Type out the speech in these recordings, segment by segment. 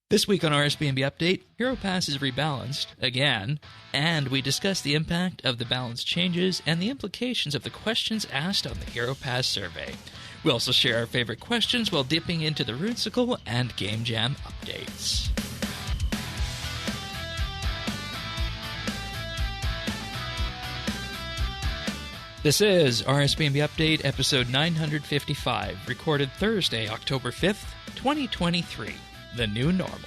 This week on RSBANDB Update, Hero Pass is rebalanced, again, and we discuss the impact of the balance changes and the implications of the questions asked on the Hero Pass survey. We also share our favorite questions while dipping into the RuneSical and GameJam updates. This is RSBANDB Update, episode 955, recorded Thursday, October 5th, 2023. The new normal.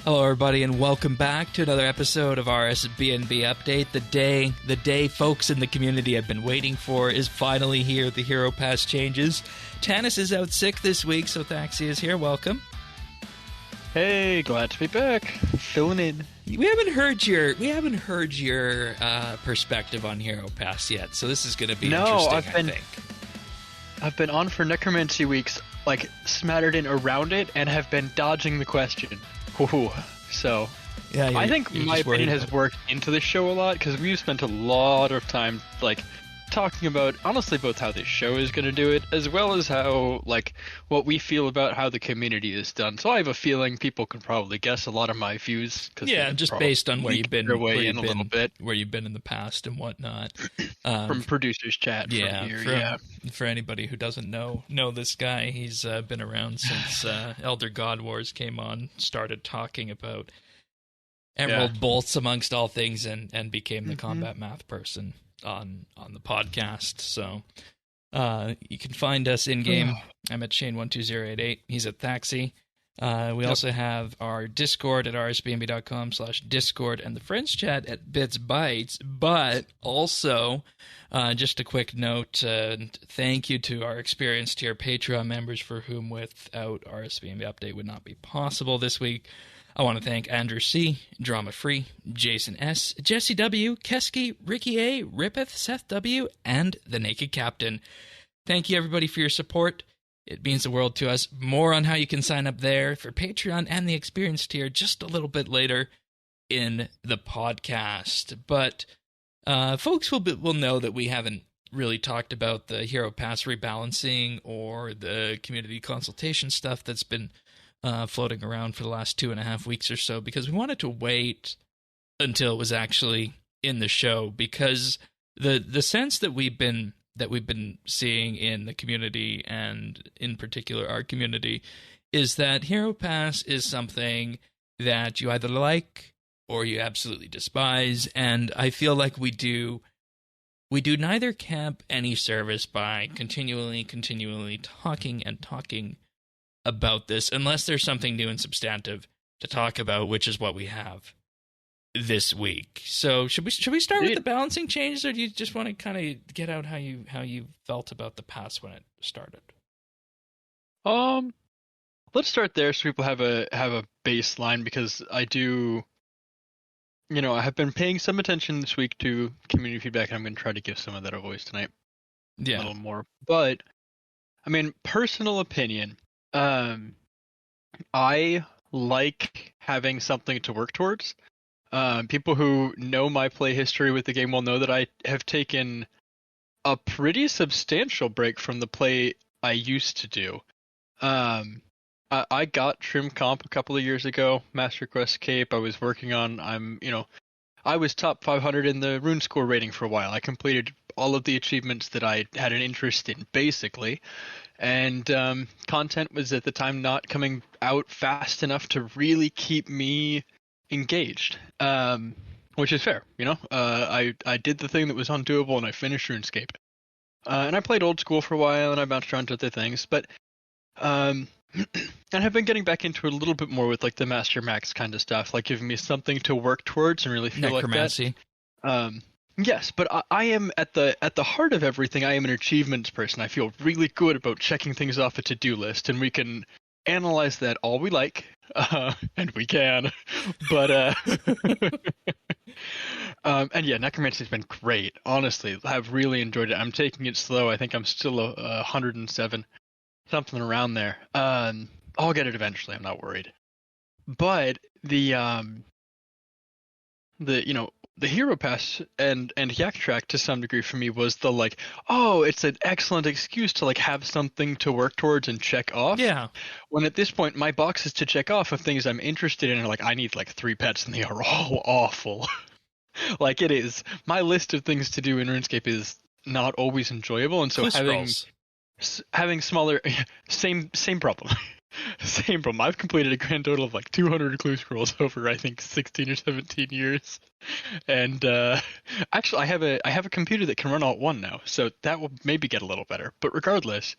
Hello, everybody, and welcome back to another episode of RSBANDB Update. The day folks in the community have been waiting for is finally here. The Hero Pass changes. Tanis is out sick this week, so Thaxi is here. Welcome. Hey, glad to be back. Filling in. We haven't heard your perspective on Hero Pass yet, so this is going to be interesting. I think I've been on for Necromancy weeks, like smattered in around it, and have been dodging the question. Ooh. So, yeah, I think my opinion has worked into the show a lot because we've spent a lot of time like talking about honestly both how this show is going to do it as well as how like what we feel about how the community is done. So I have a feeling people can probably guess a lot of my views. Yeah, just based on where you've been a little bit, where you've been in the past and whatnot. From producers chat. For anybody who doesn't know this guy, he's been around since Elder God Wars came on, started talking about Emerald Bolts amongst all things, and became the combat math person on the podcast. So you can find us in game. I'm at Shane12088. He's at Thaxi. We also have our Discord at rsbnb.com/discord and the friends chat at BitsBytes. But also, just a quick note, thank you to our experienced tier Patreon members for whom without RSBNB Update would not be possible this week. I want to thank Andrew C., Drama Free, Jason S., Jesse W., Keski, Ricky A., Rippeth, Seth W., and The Naked Captain. Thank you, everybody, for your support. It means the world to us. More on how you can sign up there for Patreon and the Experienced tier just a little bit later in the podcast. But folks will know that we haven't really talked about the Hero Pass rebalancing or the community consultation stuff that's been floating around for the last 2.5 weeks or so, because we wanted to wait until it was actually in the show, because the sense that we've been seeing in the community, and in particular our community, is that Hero Pass is something that you either like or you absolutely despise, and I feel like we do neither camp any service by continually talking about this, unless there's something new and substantive to talk about, which is what we have this week. So should we start with the balancing changes, or do you just want to kind of get out how you felt about the pass when it started? Let's start there so people have a baseline, because I do, I have been paying some attention this week to community feedback, and I'm going to try to give some of that a voice tonight. Yeah, a little more. But I mean, personal opinion. I like having something to work towards. People who know my play history with the game will know that I have taken a pretty substantial break from the play I used to do. I got Trim Comp a couple of years ago, Master Quest Cape. I was working on, I was top 500 in the Rune Score rating for a while. I completed all of the achievements that I had an interest in, basically. And content was at the time not coming out fast enough to really keep me engaged, which is fair, I did the thing that was undoable, and I finished RuneScape. And I played old school for a while, and I bounced around to other things, but and I've been getting back into it a little bit more with like the Master Max kind of stuff, like giving me something to work towards and really feel Necromancy. Like that. Yes, but I am at the heart of everything. I am an achievements person. I feel really good about checking things off a to-do list, and we can analyze that all we like, and we can. But and yeah, Necromancy's been great. Honestly, I've really enjoyed it. I'm taking it slow. I think I'm still 107, something around there. I'll get it eventually. I'm not worried. But the the Hero Pass and Yak Track to some degree for me was the like, oh, it's an excellent excuse to like have something to work towards and check off. Yeah. When at this point my boxes to check off of things I'm interested in are like, I need like 3 pets and they are all awful. Like it is. My list of things to do in RuneScape is not always enjoyable, and so having smaller same problem. Same problem. I've completed a grand total of like 200 clue scrolls over I think 16 or 17 years, and actually I have a computer that can run Alt 1 now, so that will maybe get a little better. But regardless,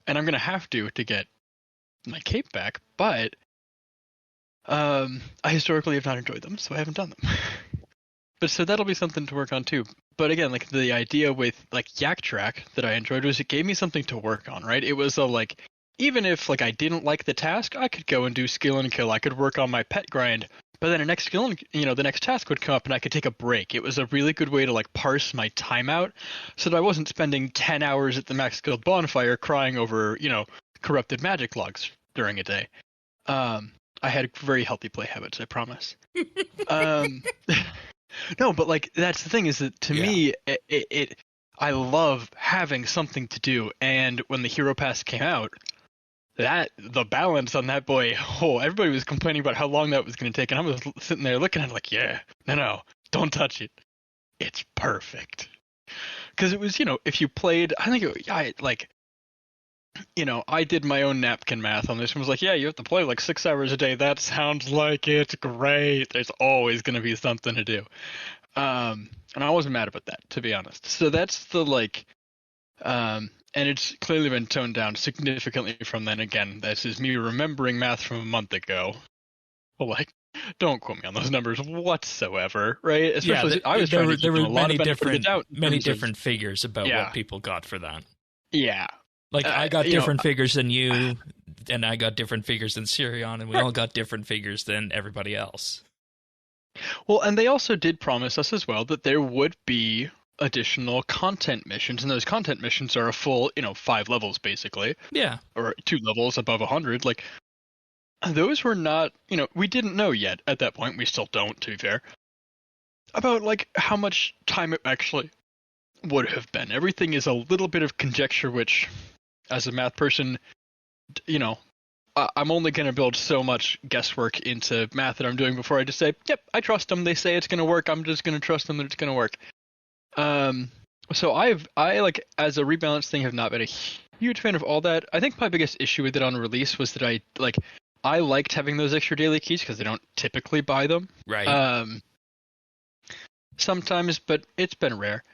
and I'm gonna have to get my cape back, but I historically have not enjoyed them, so I haven't done them. But so that'll be something to work on too. But again, like the idea with like Yak Track that I enjoyed was it gave me something to work on, right? It was a like, even if like I didn't like the task, I could go and do skill and kill. I could work on my pet grind, but then the next skill and the next task would come up and I could take a break. It was a really good way to like parse my time out, so that I wasn't spending 10 hours at the max skilled bonfire crying over corrupted magic logs during a day. I had very healthy play habits, I promise. No, but like that's the thing is that to me, I love having something to do, and when the Hero Pass came out, the balance on that boy, everybody was complaining about how long that was going to take, and I was sitting there looking at it like, no, don't touch it, it's perfect, because it was if you played, I think I did my own napkin math on this and was like, yeah, you have to play like 6 hours a day. That sounds like it's great. There's always going to be something to do. And I wasn't mad about that, to be honest. So that's the like, and it's clearly been toned down significantly from then. Again, this is me remembering math from a month ago. Well, like, don't quote me on those numbers whatsoever, right? Especially, there were many different figures about what people got for that. Yeah. Like, I got different figures than you, and I got different figures than Sirion, and we all got different figures than everybody else. Well, and they also did promise us as well that there would be additional content missions, and those content missions are a full, 5 levels, basically. Yeah. Or 2 levels above 100. Like, those were not, we didn't know yet at that point, we still don't, to be fair, about, like, how much time it actually would have been. Everything is a little bit of conjecture, which, as a math person, I'm only going to build so much guesswork into math that I'm doing before I just say, yep, I trust them. They say it's going to work. I'm just going to trust them that it's going to work. So I as a rebalance thing, have not been a huge fan of all that. I think my biggest issue with it on release was that I liked having those extra daily keys because I don't typically buy them. Right. Sometimes, but it's been rare.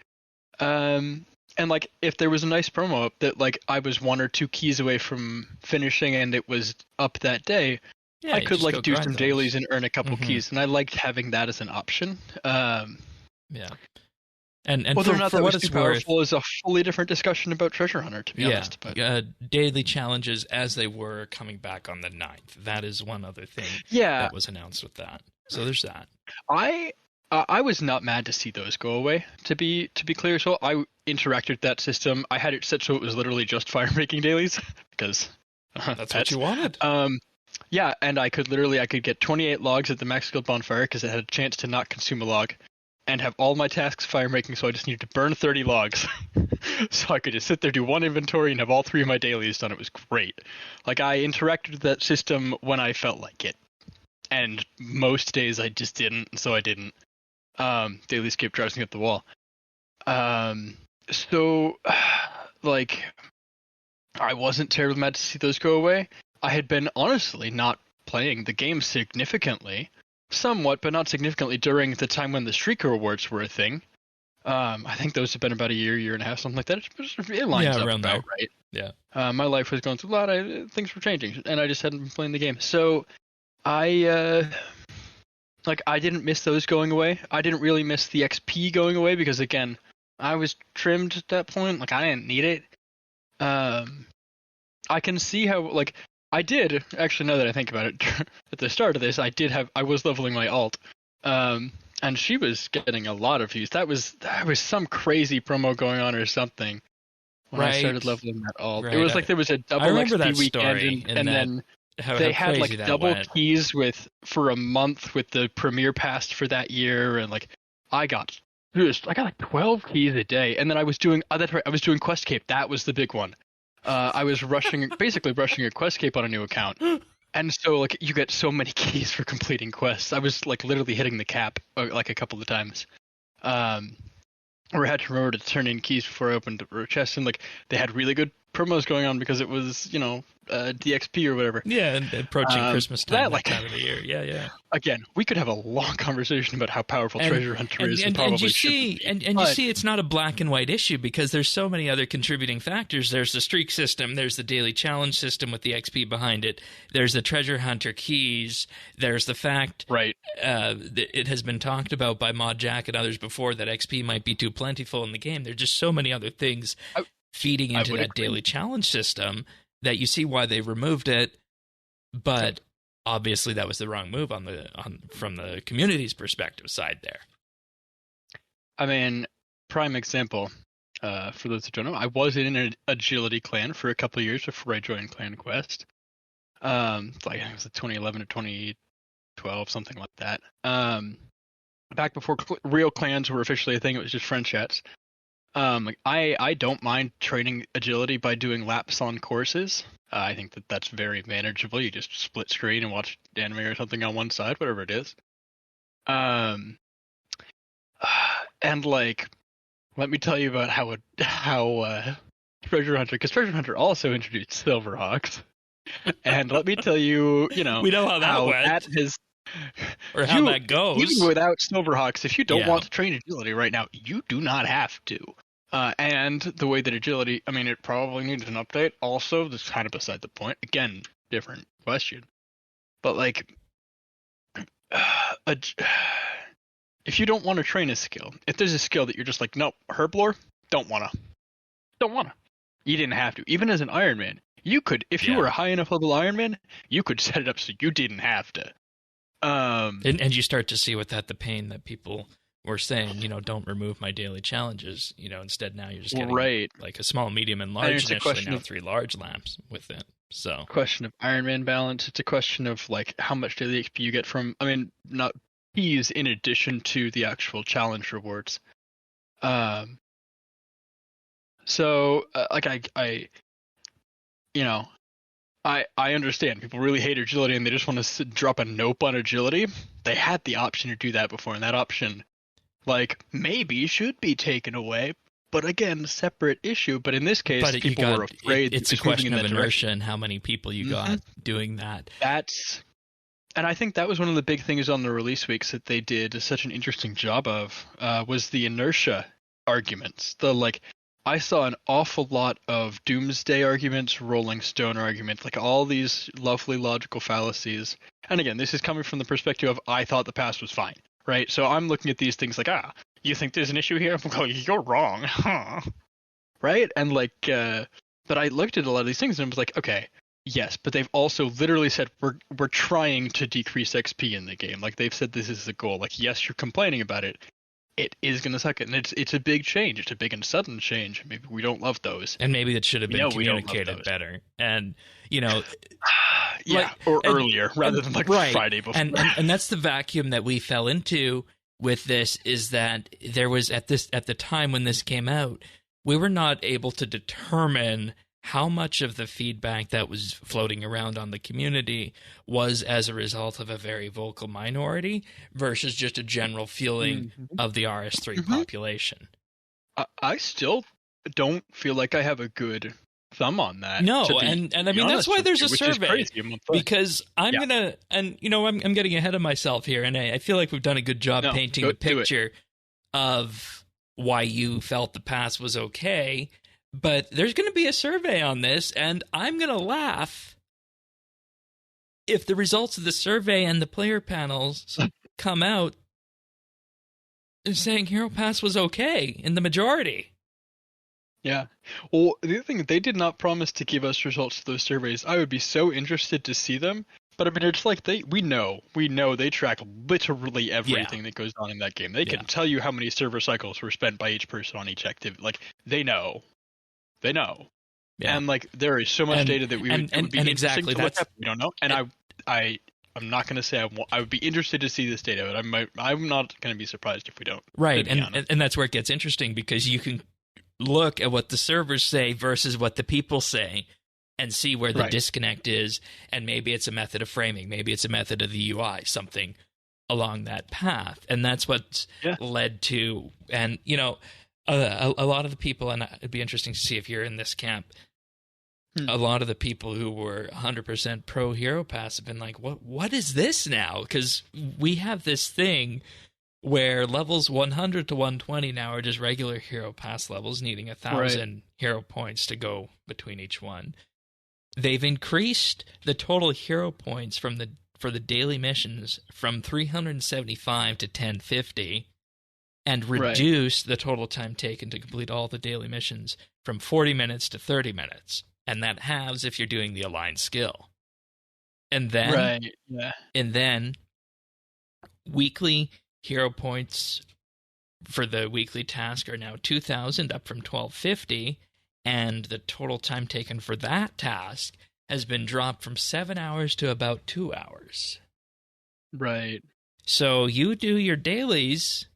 And like, if there was a nice promo up that like I was 1 or 2 keys away from finishing and it was up that day, I could like do some dailies and earn a couple keys, and I liked having that as an option. Yeah. And whether or not that was too powerful is a fully different discussion about Treasure Hunter, to be honest. But daily challenges as they were coming back on the 9th. That is one other thing that was announced with that. So there's that. I was not mad to see those go away, to be clear. So I interacted with that system. I had it set so it was literally just fire making dailies because that's what you wanted. Yeah, and I could get 28 logs at the max skilled bonfire because it had a chance to not consume a log, and have all my tasks fire making. So I just needed to burn 30 logs, so I could just sit there, do 1 inventory, and have all 3 of my dailies done. It was great. Like, I interacted with that system when I felt like it, and most days I just didn't. So I didn't. Daily skip drives me up the wall. So, like, I wasn't terribly mad to see those go away. I had been honestly not playing the game significantly, somewhat, but not significantly, during the time when the Streaker Awards were a thing. I think those have been about a year and a half, something like that. It lines up around about there. right. Yeah. My life was going through a lot. Things were changing, and I just hadn't been playing the game. So, I didn't miss those going away. I didn't really miss the XP going away because, again, I was trimmed at that point. Like, I didn't need it. I can see how, like, I did, actually, now that I think about it, at the start of this, I was leveling my alt. And she was getting a lot of views. That was some crazy promo going on or something when I started leveling that alt. Right. It was like there was a double XP weekend, and then they had like double keys for a month with the premiere pass for that year, and like I got like 12 keys a day, and then I was doing that's right, I was doing Quest Cape. That was the big one. I was basically rushing a Quest Cape on a new account, and so like you get so many keys for completing quests. I was like literally hitting the cap like a couple of times. Or I had to remember to turn in keys before I opened a chest, and like they had really good promos going on because it was DXP or whatever. Yeah, and approaching Christmas time, that time of the year. Yeah. Again, we could have a long conversation about how powerful Treasure Hunter is, and you see, it's not a black and white issue because there's so many other contributing factors. There's the streak system, there's the daily challenge system with the XP behind it, there's the Treasure Hunter keys, there's the fact, right? It has been talked about by Mod Jack and others before that XP might be too plentiful in the game. There's just so many other things feeding into that daily challenge system that you see why they removed it, but obviously that was the wrong move from the community's perspective side there. I mean, prime example, for those who don't know, I was in an agility clan for a couple of years before I joined Clan Quest. Like it was 2011 to 2012, something like that. Back before real clans were officially a thing, it was just friend chats. I don't mind training agility by doing laps on courses. I think that's very manageable. You just split screen and watch anime or something on one side, whatever it is. And like, let me tell you about how Treasure Hunter, because Treasure Hunter also introduced Silverhawks. And let me tell you, we know how that went. Or how that goes. Even without Silverhawks, if you don't want to train agility right now, you do not have to. And the way that agility, I mean, it probably needs an update. Also, this is kind of beside the point. Again, different question. But like, if you don't want to train a skill, if there's a skill that you're just like, nope, Herblore, don't wanna. You didn't have to. Even as an Iron Man, you could, if you were a high enough level Iron Man, you could set it up so you didn't have to. And you start to see with that the pain that people were saying, don't remove my daily challenges. Instead now you're just getting like a small, medium, and large, and actually now 3 large lamps with it. So question of Iron Man balance. It's a question of like how much daily XP you get from. I mean, not keys in addition to the actual challenge rewards. So like I understand people really hate agility and they just want to drop a nope on agility. They had the option to do that before, and that option, like, maybe should be taken away. But again, separate issue. But in this case, people were afraid. It's a question of inertia and how many people you got doing that. And I think that was one of the big things on the release weeks that they did such an interesting job of, was the inertia arguments. I saw an awful lot of doomsday arguments, Rolling Stone arguments, like all these lovely logical fallacies. And again, this is coming from the perspective of I thought the past was fine, right? So I'm looking at these things like, you think there's an issue here? I'm like, you're wrong, huh? Right? And like, but I looked at a lot of these things and I was like, okay, yes, but they've also literally said we're trying to decrease XP in the game. Like they've said this is the goal. Like, yes, you're complaining about it. It is going to suck it, and it's a big change. It's a big and sudden change. Maybe we don't love those. And maybe it should have been communicated better. And, earlier, rather than Friday before. And that's the vacuum that we fell into with this, is that there was, at the time when this came out, we were not able to determine how much of the feedback that was floating around on the community was as a result of a very vocal minority versus just a general feeling of the RS3 population. I still don't feel like I have a good thumb on that. No, and I mean, that's why there's a survey, because I'm getting ahead of myself here, and I feel like we've done a good job painting the picture of why you felt the past was okay. But there's going to be a survey on this, and I'm going to laugh if the results of the survey and the player panels come out saying Hero Pass was okay in the majority. Yeah. Well, the other thing, they did not promise to give us results of those surveys. I would be so interested to see them. But I mean, it's like we know they track literally everything that goes on in that game. They can tell you how many server cycles were spent by each person on each activity. Like, they know. Yeah. And like there is so much data that would be interesting to look at. We don't know. And I I'm not going to say I would be interested to see this data, but I'm not going to be surprised if we don't. Right, and that's where it gets interesting, because you can look at what the servers say versus what the people say and see where the disconnect is, and maybe it's a method of framing, maybe it's a method of the UI, something along that path. And that's what's led to, and a lot of the people, and it'd be interesting to see if you're in this camp, a lot of the people who were 100% pro Hero Pass have been like, what is this now? Because we have this thing where levels 100 to 120 now are just regular Hero Pass levels, needing 1,000 hero points to go between each one. They've increased the total hero points for the daily missions from 375 to 1050, and reduced the total time taken to complete all the daily missions from 40 minutes to 30 minutes. And that halves if you're doing the aligned skill. And then, weekly hero points for the weekly task are now 2,000, up from 1,250, and the total time taken for that task has been dropped from 7 hours to about 2 hours. Right. So you do your dailies,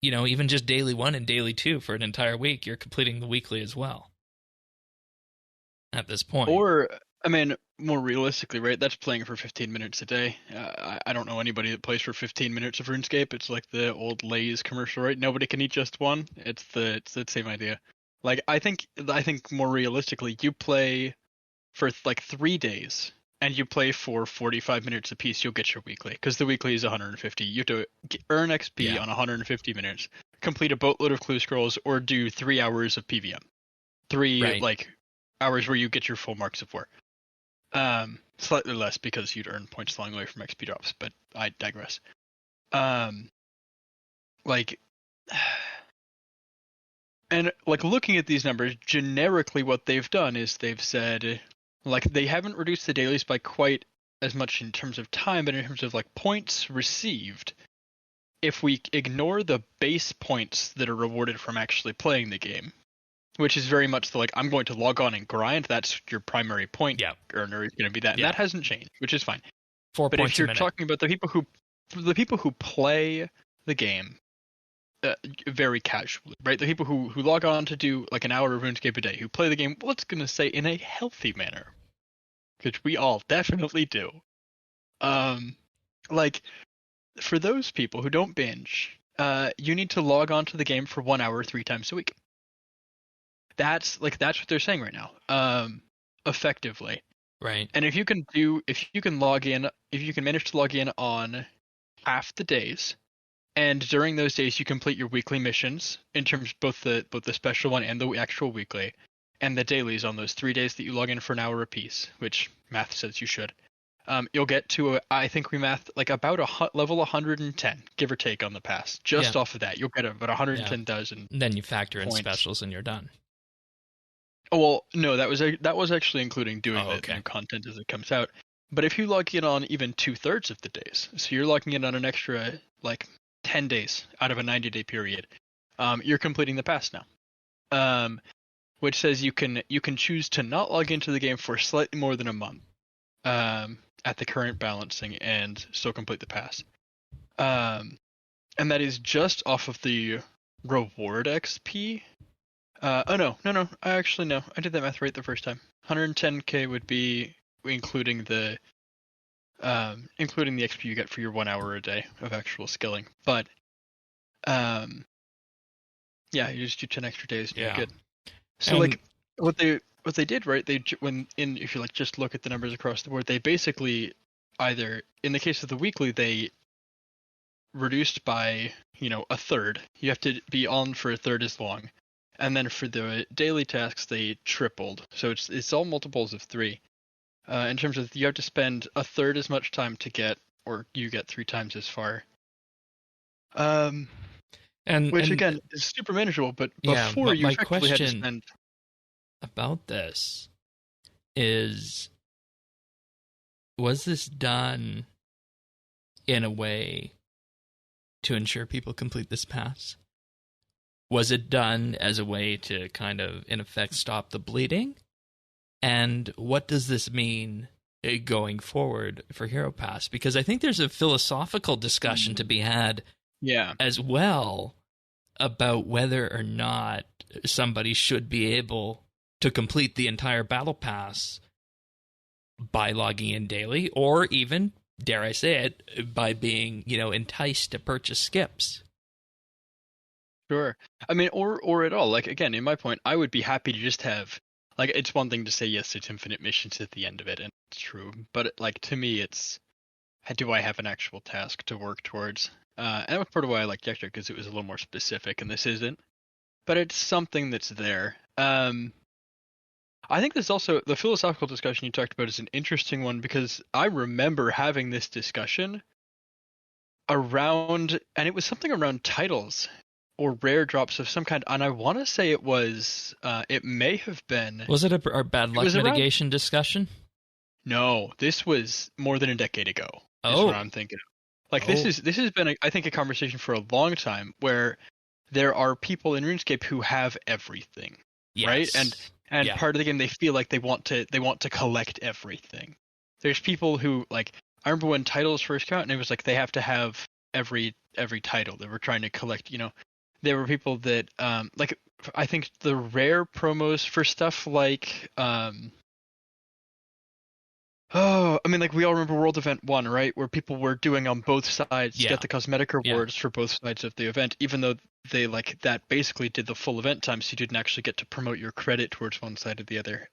even just daily 1 and daily 2 for an entire week, you're completing the weekly as well. At this point. Or, I mean, more realistically, right, that's playing for 15 minutes a day. I don't know anybody that plays for 15 minutes of RuneScape. It's like the old Lay's commercial, right? Nobody can eat just one. It's the same idea. Like, I think more realistically, you play for like 3 days, and you play for 45 minutes a piece, you'll get your weekly. Because the weekly is 150. You have to earn XP on 150 minutes, complete a boatload of clue scrolls, or do 3 hours of PVM. Hours where you get your full marks of war. Slightly less because you'd earn points along the way from XP drops, but I digress. And looking at these numbers, generically what they've done is they've said, like, they haven't reduced the dailies by quite as much in terms of time, but in terms of like points received. If we ignore the base points that are rewarded from actually playing the game, which is very much I'm going to log on and grind. That's your primary point earner is going to be that. And that hasn't changed, which is fine. 4 but points if you're talking about the people who play the game very casually, right? The people who log on to do like an hour of RuneScape a day, who play the game, let's going to say in a healthy manner, which we all definitely do. For those people who don't binge, you need to log on to the game for 1 hour 3 times a week. That's what they're saying right now, effectively. Right. And if you can manage to log in on half the days, and during those days you complete your weekly missions in terms of both the special one and the actual weekly, and the dailies on those 3 days that you log in for an hour apiece, which math says you should, you'll get to I think we mathed about level 110, give or take, on the pass. Just off of that, you'll get about 110,000. Then you factor in specials, and you're done. Oh, well, no, that was actually including doing the new content as it comes out. But if you log in on even 2/3 of the days, so you're logging in on an extra 10 days out of a 90-day period, you're completing the pass now. Which says you can choose to not log into the game for slightly more than a month at the current balancing and still complete the pass. And that is just off of the reward XP. No. I did that math right the first time. 110k would be including the XP you get for your 1 hour a day of actual skilling. But you just do 10 extra days and you're good. So what they did, right? If you just look at the numbers across the board, they basically either, in the case of the weekly, they reduced by a third. You have to be on for a third as long. And then for the daily tasks, they tripled. So it's all multiples of 3. In terms of you have to spend a third as much time to get, or you get 3 times as far. Which again is super manageable, but before you effectively had to spend. About this is, was this done in a way to ensure people complete this pass? Was it done as a way to kind of, in effect, stop the bleeding? And what does this mean going forward for Hero Pass, because I think there's a philosophical discussion to be had as well about whether or not somebody should be able to complete the entire battle pass by logging in daily, or even, dare I say it, by being, enticed to purchase skips. Sure. I mean, or at all. Like, again, in my point, I would be happy to just have, like, it's one thing to say, yes, it's infinite missions at the end of it, and it's true. But, like, to me, it's, do I have an actual task to work towards? And that was part of why I like Jagex, because it was a little more specific, and this isn't. But it's something that's there. I think there's also, the philosophical discussion you talked about is an interesting one, because I remember having this discussion around, and it was something around titles or rare drops of some kind, and I want to say it was, it may have been... Was it our bad luck mitigation discussion? No, this was more than a decade ago, is what I'm thinking of. Like, this has been, I think, a conversation for a long time, where there are people in RuneScape who have everything, right? And part of the game, they feel like they want to collect everything. There's people who, like, I remember when titles first came out, and it was like they have to have every title. They were trying to collect, There were people that, like, I think the rare promos for stuff like, like, we all remember World Event 1, right? Where people were doing on both sides, get the cosmetic rewards for both sides of the event, even though they, like, that basically did the full event time, so you didn't actually get to promote your credit towards one side or the other.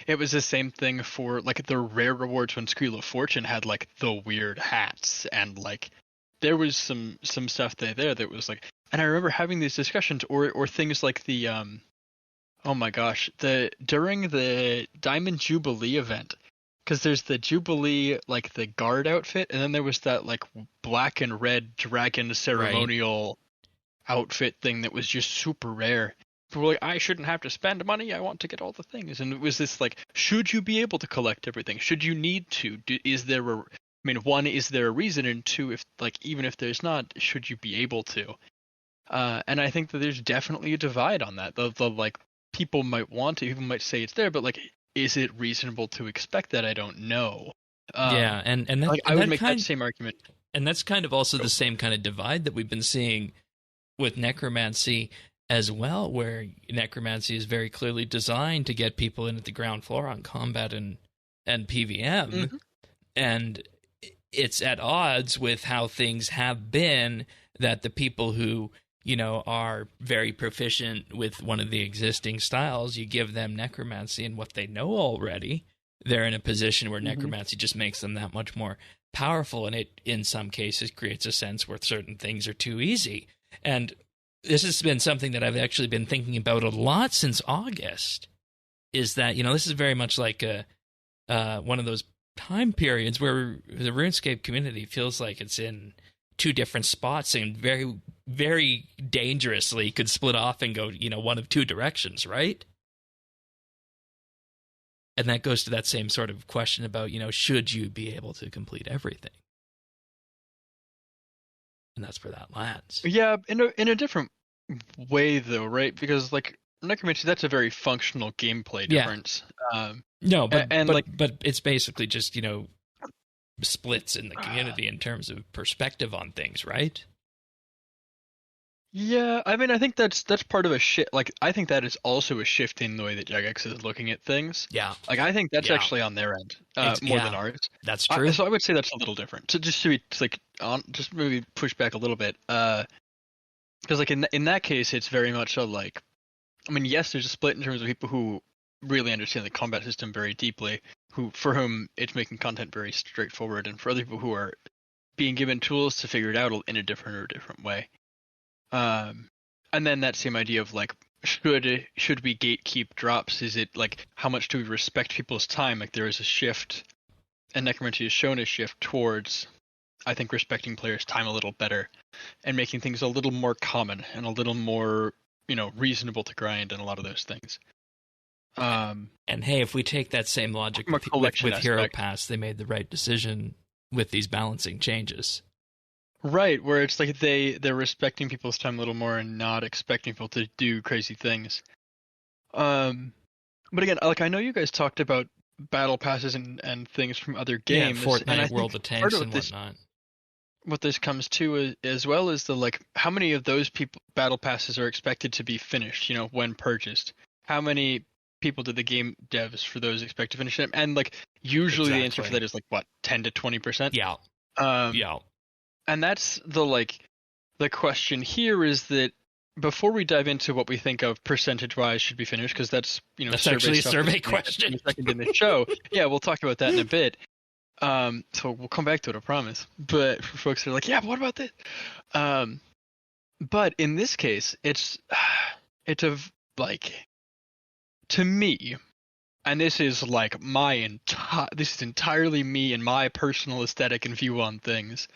It was the same thing for, like, the rare rewards when Squeal of Fortune had, like, the weird hats, and, like, there was some stuff there that was, like, and I remember having these discussions, or things like the, oh my gosh, during the Diamond Jubilee event, because there's the Jubilee, like, the guard outfit, and then there was that, like, black and red dragon ceremonial outfit thing that was just super rare. People were like, I shouldn't have to spend money, I want to get all the things. And it was this, like, should you be able to collect everything? Should you need to? Is there a reason? And two, if, like, even if there's not, should you be able to? And I think that there's definitely a divide on that. The like, people might want to, people might say it's there, but, like, is it reasonable to expect that? I don't know. And that, like, I would make that same argument. And that's kind of also the same kind of divide that we've been seeing with necromancy as well, where necromancy is very clearly designed to get people in at the ground floor on combat and PVM, and it's at odds with how things have been, that the people who, are very proficient with one of the existing styles, you give them necromancy and what they know already, they're in a position where necromancy just makes them that much more powerful, and it, in some cases, creates a sense where certain things are too easy. And this has been something that I've actually been thinking about a lot since August, is that, this is very much like one of those time periods where the RuneScape community feels like it's in two different spots and very, very dangerously could split off and go, one of two directions, right? And that goes to that same sort of question about, should you be able to complete everything? And that's where that lands. Yeah, in a different way, though, right? Because, like, necromancy, that's a very functional gameplay difference. No, but it's basically just, splits in the community in terms of perspective on things, right? Yeah, I mean, I think that's part of a shift. Like, I think that is also a shift in the way that Jagex is looking at things. Yeah. Like, I think that's actually on their end more than ours. That's true. So I would say that's a little different. So just to be, like, just maybe push back a little bit. Because, like, in that case, it's very much a, like, I mean, yes, there's a split in terms of people who really understand the combat system very deeply, for whom it's making content very straightforward, and for other people who are being given tools to figure it out in a different way. And then that same idea of, like, should we gatekeep drops? Is it, like, how much do we respect people's time? Like, there is a shift, and necromancy has shown a shift towards, I think, respecting players' time a little better and making things a little more common and a little more, reasonable to grind and a lot of those things. And hey, if we take that same logic with Hero Pass, they made the right decision with these balancing changes. Right, where it's like they're respecting people's time a little more and not expecting people to do crazy things. But again, like, I know you guys talked about battle passes and things from other Yeah, games. Fortnite, And I World think of part Tanks, of and whatnot. what this comes to as well is the like how many of those people battle passes are expected to be finished, when purchased. How many people did the game devs for those expect to finish them? And like usually the answer for Exactly. that is like what, 10 to 20%? Yeah. Um Yeah. and that's the question here is that before we dive into what we think of percentage-wise should be finished, because that's That's survey actually a stuff survey that's gonna happen question. in a second in the show. Yeah, we'll talk about that in a bit. So we'll come back to it, I promise. But for folks that are like, yeah, but what about this? But in this case, it's like, to me, and this is like this is entirely me and my personal aesthetic and view on things.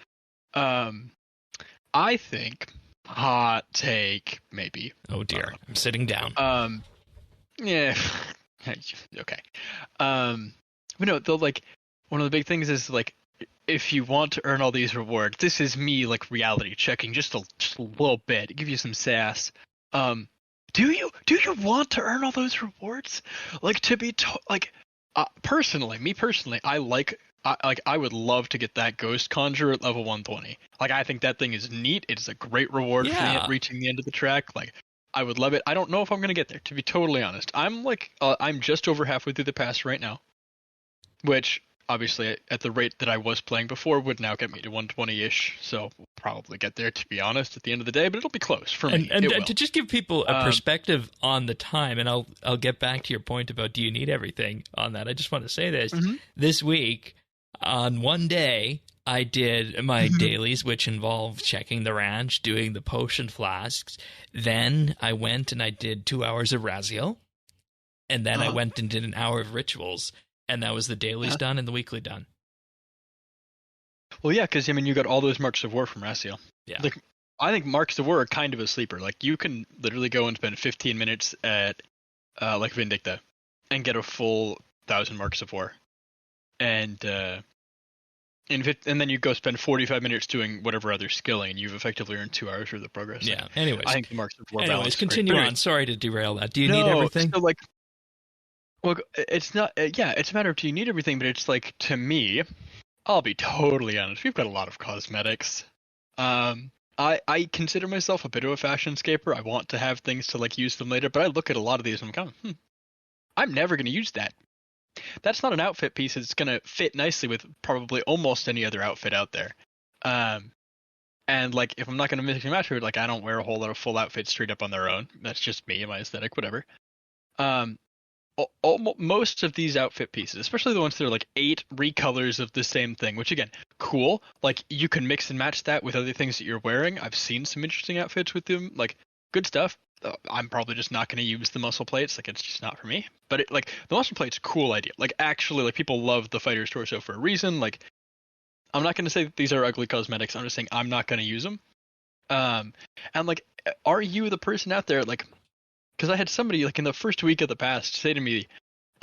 I think, hot take maybe. Oh dear, I'm sitting down. Yeah, okay. But no, like one of the big things is like, if you want to earn all these rewards, this is me like reality checking just a little bit, give you some sass. Do you want to earn all those rewards? Like, to be personally, I would love to get that Ghost Conjure at level 120. Like, I think that thing is neat. It's a great reward for reaching the end of the track. Like, I would love it. I don't know if I'm gonna get there, to be totally honest. I'm I'm just over halfway through the pass right now, which obviously at the rate that I was playing before would now get me to 120-ish. So we'll probably get there, to be honest, at the end of the day. But it'll be close for me. And to just give people a perspective on the time, and I'll get back to your point about do you need everything on that. I just want to say this: this week, on one day, I did my dailies, which involved checking the ranch, doing the potion flasks. Then I went and I did 2 hours of Raziel. And then I went and did an hour of rituals. And that was the dailies done and the weekly done. Well, yeah, because, I mean, you got all those Marks of War from Raziel. Yeah. Like, I think Marks of War are kind of a sleeper. Like, you can literally go and spend 15 minutes at, like, Vindicta and get a full 1,000 Marks of War. And then you go spend 45 minutes doing whatever other skilling, and you've effectively earned 2 hours worth of progress. Yeah. Anyways, I think the Marks of War balance. Anyways, continue on. Sorry to derail that. Do you need everything? So, like, well, it's not. Yeah, it's a matter of do you need everything, but it's like, to me, I'll be totally honest. We've got a lot of cosmetics. I consider myself a bit of a fashion scaper. I want to have things to like use them later, but I look at a lot of these and I'm kind of, I'm never going to use that. That's not an outfit piece that's going to fit nicely with probably almost any other outfit out there. And like, if I'm not going to mix and match it, like, I don't wear a whole lot of full outfits straight up on their own. That's just me and my aesthetic, whatever. Most of these outfit pieces, especially the ones that are like 8 recolors of the same thing, which again, cool. Like, you can mix and match that with other things that you're wearing. I've seen some interesting outfits with them, like, good stuff. I'm probably just not going to use the muscle plates. Like, it's just not for me. But the muscle plate's a cool idea. Like, actually, like, people love the fighter's torso for a reason. Like, I'm not going to say that these are ugly cosmetics. I'm just saying I'm not going to use them. And like, are you the person out there, like, because I had somebody like in the first week of the past say to me,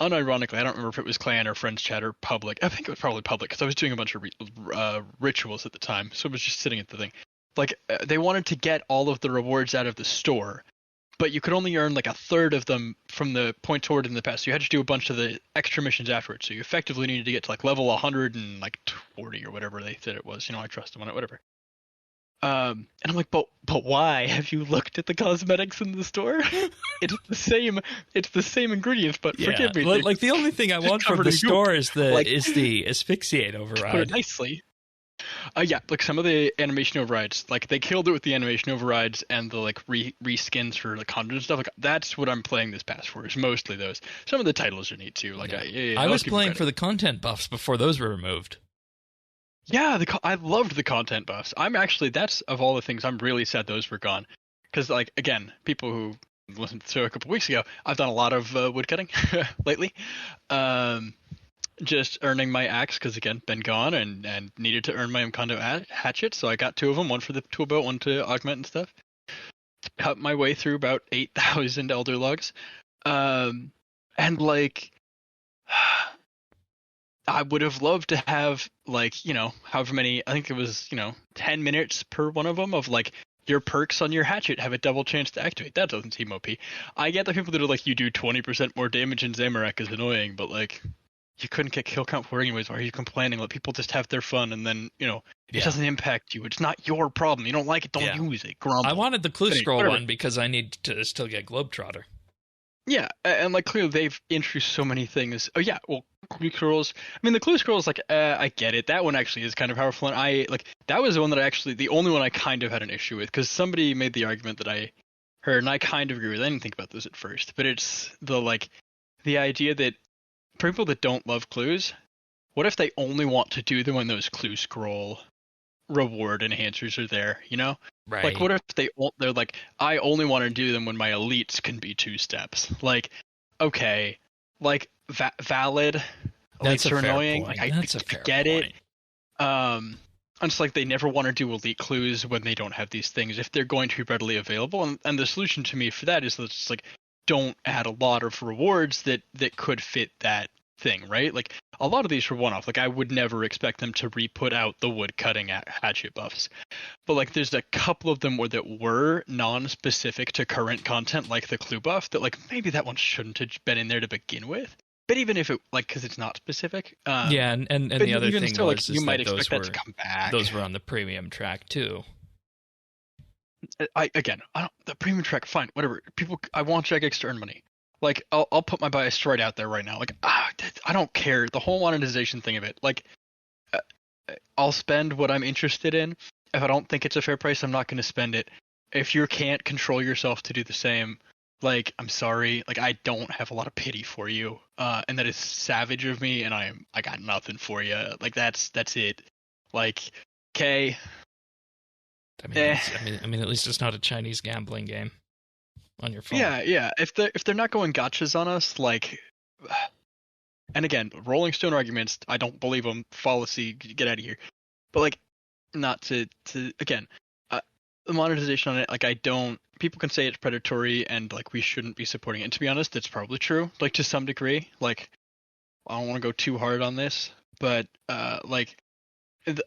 unironically, I don't remember if it was clan or friends chat or public. I think it was probably public because I was doing a bunch of rituals at the time, so I was just sitting at the thing. Like, they wanted to get all of the rewards out of the store, but you could only earn like a third of them from the point toward in the past. So you had to do a bunch of the extra missions afterwards. So you effectively needed to get to like level 140 or whatever they said it was. I trust them on it, whatever. And I'm like, but why? Have you looked at the cosmetics in the store? It's the same ingredients, but forgive me. Like, the only thing I want from the store is the asphyxiate override. Put it nicely. Yeah, like some of the animation overrides, like they killed it with the animation overrides and the like reskins for the content and stuff. Like, that's what I'm playing this pass for. Is mostly those. Some of the titles are neat too. Like, I was playing for the content buffs before those were removed. Yeah, I loved the content buffs. That's of all the things I'm really sad those were gone. Because, like, again, people who listened to a couple weeks ago, I've done a lot of woodcutting lately. Just earning my axe, because, again, been gone and needed to earn my Mkondo hatchet. So I got 2 of them, one for the tool belt, one to augment and stuff. Cut my way through about 8,000 elder logs. And, like, I would have loved to have, like, however many, I think it was, 10 minutes per one of them of, like, your perks on your hatchet have a double chance to activate. That doesn't seem OP. I get the people that are like, you do 20% more damage in Zamorak is annoying, but, like, you couldn't get kill count for anyways. Why are you complaining? Let people just have their fun, and then it doesn't impact you. It's not your problem. You don't like it, don't use it. Grumble. I wanted the clue scroll one because I need to still get Globetrotter. Yeah, and like clearly they've introduced so many things. Oh yeah, well, clue scrolls. I mean, the clue scrolls, like I get it. That one actually is kind of powerful, and that was the one that the only one I kind of had an issue with, because somebody made the argument that I heard, and I kind of agree with. I didn't think about this at first, but it's the idea that for people that don't love clues, what if they only want to do them when those clue scroll reward enhancers are there? Right. Like, what if they're like, I only want to do them when my elites can be 2 steps? Like, okay, like valid. That's elites a are fair annoying. point. Like, That's a fair get point. it. And it's like they never want to do elite clues when they don't have these things if they're going to be readily available. And the solution to me for that is that it's like, don't add a lot of rewards that could fit that thing, right? Like, a lot of these are one-off. Like, I would never expect them to re-put out the wood cutting hatchet buffs, but like there's a couple of them that were non-specific to current content, like the clue buff, that like maybe that one shouldn't have been in there to begin with. But even if it, like, because it's not specific, and the other thing still, was you might that expect that to come back. Those were on the premium track too. The premium track, fine, whatever. I want Jagex to earn money. Like, I'll put my bias right out there right now. Like, I don't care. The whole monetization thing of it. Like, I'll spend what I'm interested in. If I don't think it's a fair price, I'm not going to spend it. If you can't control yourself to do the same, like, I'm sorry. Like, I don't have a lot of pity for you. And that is savage of me, and I got nothing for you. Like, that's it. Like, okay. I mean, at least it's not a Chinese gambling game on your phone. Yeah. If they're not going gotchas on us, like, and again, Rolling Stone arguments, I don't believe them. Fallacy, get out of here. But like, not to again, the monetization on it, like, I don't. People can say it's predatory and like we shouldn't be supporting it. And to be honest, it's probably true, like, to some degree. Like, I don't want to go too hard on this, but like,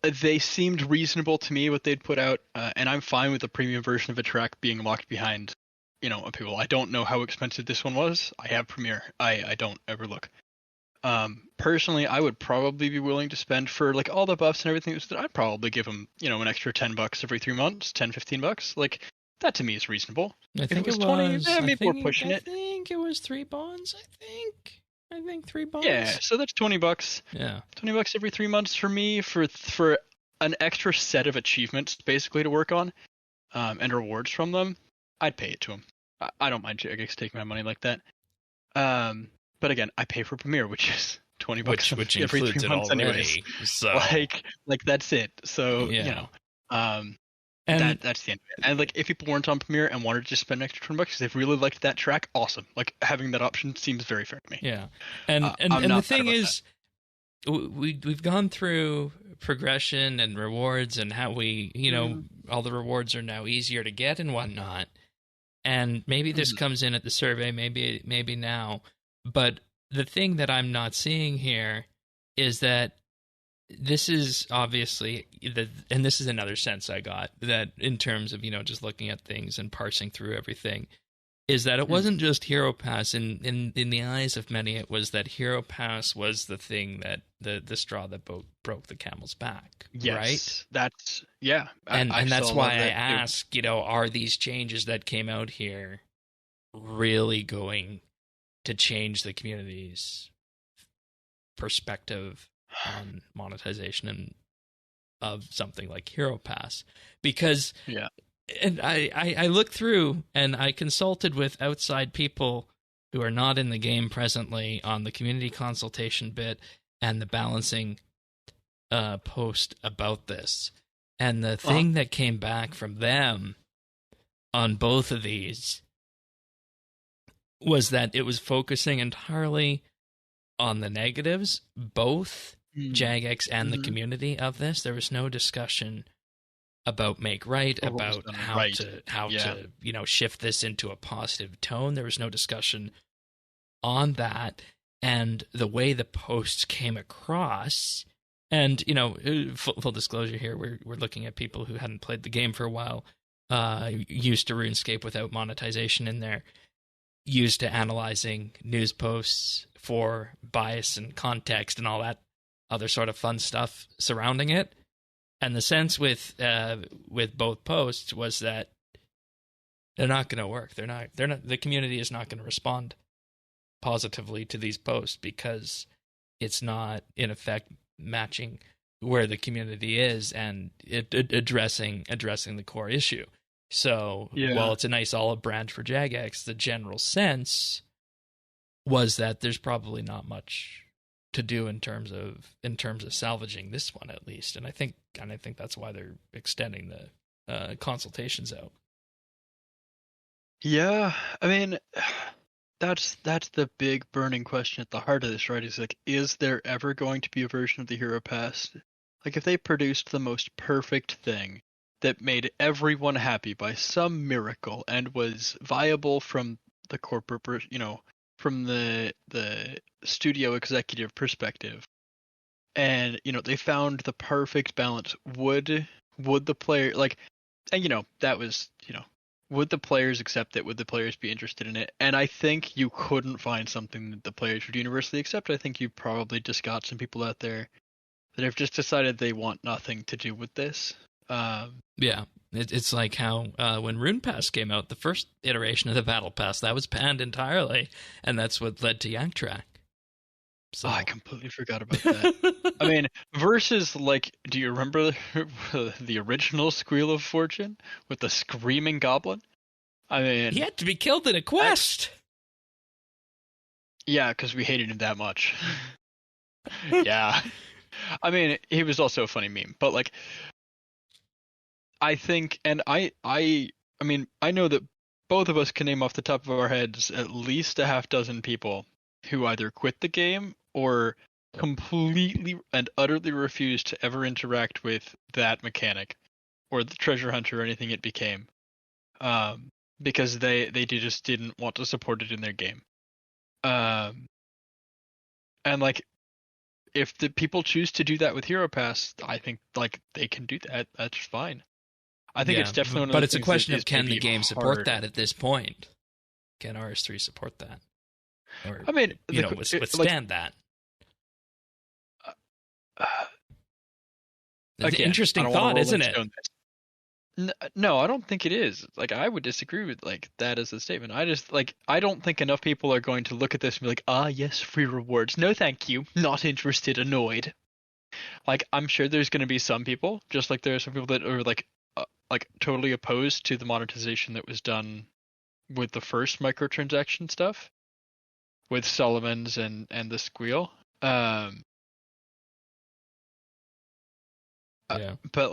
they seemed reasonable to me what they'd put out, and I'm fine with the premium version of a track being locked behind, a paywall. I don't know how expensive this one was. I have Premiere. I don't ever look. Personally, I would probably be willing to spend for like all the buffs and everything. I'd probably give them, an extra $10 every 3 months, $10-15. Like, that to me is reasonable. I think if it was 20, maybe we're pushing it. I think it was 3 bonds. I think 3 bonds. Yeah, so that's $20. Yeah, $20 every 3 months for me for an extra set of achievements basically to work on, and rewards from them. I'd pay it to them. I don't mind Jagex taking my money like that. But again, I pay for Premiere, which is $20 which every includes 3 it months already. anyways. So like that's it. So and that's the end of it. And like, if people weren't on Premiere and wanted to just spend an extra $20 because they really liked that track, awesome. Like, having that option seems very fair to me. Yeah, and the thing is, we've gone through progression and rewards and how we, all the rewards are now easier to get and whatnot. And maybe this comes in at the survey, maybe now. But the thing that I'm not seeing here is that this is obviously, and this is another sense I got, that in terms of, just looking at things and parsing through everything, is that it wasn't just Hero Pass. In the eyes of many, it was that Hero Pass was the thing that the straw that broke the camel's back. Yes, right? That's and that's why I ask, are these changes that came out here really going to change the community's perspective on monetization and of something like Hero Pass? Because and I looked through and I consulted with outside people who are not in the game presently on the community consultation bit and the balancing post about this. And the thing that came back from them on both of these was that it was focusing entirely on the negatives, both Jagex and the community of this. There was no discussion about make right, about how to shift this into a positive tone. There was no discussion on that, and the way the posts came across. And full disclosure here, we're looking at people who hadn't played the game for a while, used to RuneScape without monetization in there. used to analyzing news posts for bias and context and all that other sort of fun stuff surrounding it. And the sense with both posts was that they're not going to work. They're not. The community is not going to respond positively to these posts because it's not, in effect, matching where the community is and addressing the core issue. So, while it's a nice olive branch for Jagex, the general sense was that there's probably not much to do in terms of salvaging this one, at least. And I think that's why they're extending the consultations out. Yeah, I mean, that's the big burning question at the heart of this, right? Is like, is there ever going to be a version of the Hero Pass? Like, if they produced the most perfect thing that made everyone happy by some miracle and was viable from the corporate, from the studio executive perspective, and they found the perfect balance, would the player that was would the players accept it? Would the players be interested in it? And I think you couldn't find something that the players would universally accept. I think you probably just got some people out there that have just decided they want nothing to do with this. Yeah, it's like how when Rune Pass came out, the first iteration of the Battle Pass, that was panned entirely, and that's what led to Yank Track. So. Oh, I completely forgot about that. I mean, versus, do you remember the original Squeal of Fortune with the screaming goblin? I mean, he had to be killed in a quest. Yeah, because we hated him that much. Yeah. I mean, he was also a funny meme, but I think, and I mean, I know that both of us can name off the top of our heads at least a half dozen people who either quit the game or completely and utterly refused to ever interact with that mechanic or the treasure hunter or anything it became, because they just didn't want to support it in their game. And if the people choose to do that with Hero Pass, I think they can do that. That's fine. I think it's definitely one of but those it's a question of can the game hard. support that at this point? Can RS3 support that? Or, I mean, withstand that? It's an interesting thought, isn't it? No, I don't think it is. I would disagree with that as a statement. I just I don't think enough people are going to look at this and be like, ah, yes, free rewards. No, thank you. Not interested. Annoyed. I'm sure there's going to be some people, just like there are some people that are totally opposed to the monetization that was done with the first microtransaction stuff, with Solomon's and the Squeal. Yeah. But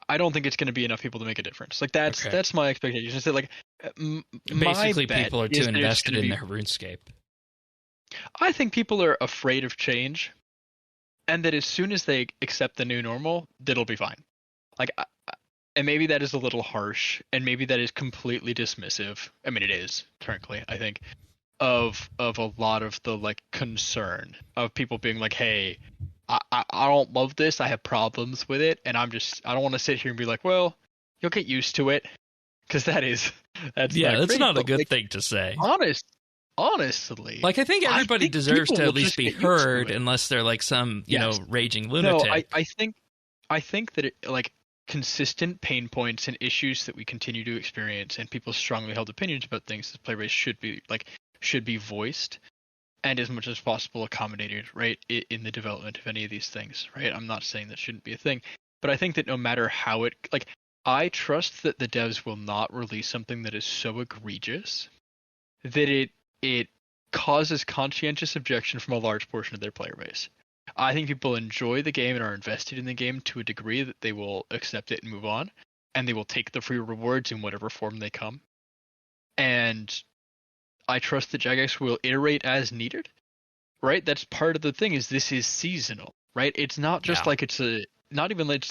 I don't think it's going to be enough people to make a difference. That's my expectation. Is that basically people are too invested in their RuneScape. I think people are afraid of change, and that as soon as they accept the new normal, that'll be fine. And maybe that is a little harsh, and maybe that is completely dismissive. I mean, it is, frankly, I think, of a lot of the concern of people being like, hey, I don't love this. I have problems with it, and I don't want to sit here and be like, well, you'll get used to it, because that's not a good thing to say. Honestly, I think everybody deserves to at least be heard, unless they're some raging lunatic. No, I think that it consistent pain points and issues that we continue to experience, and people's strongly held opinions about things as playbase should be voiced, and as much as possible accommodated, right, in the development of any of these things, right? I'm not saying that shouldn't be a thing, but I think that no matter how it, I trust that the devs will not release something that is so egregious that it causes conscientious objection from a large portion of their player base. I think people enjoy the game and are invested in the game to a degree that they will accept it and move on, and they will take the free rewards in whatever form they come. And I trust that Jagex will iterate as needed, right? That's part of the thing, is this is seasonal, right? It's not just it's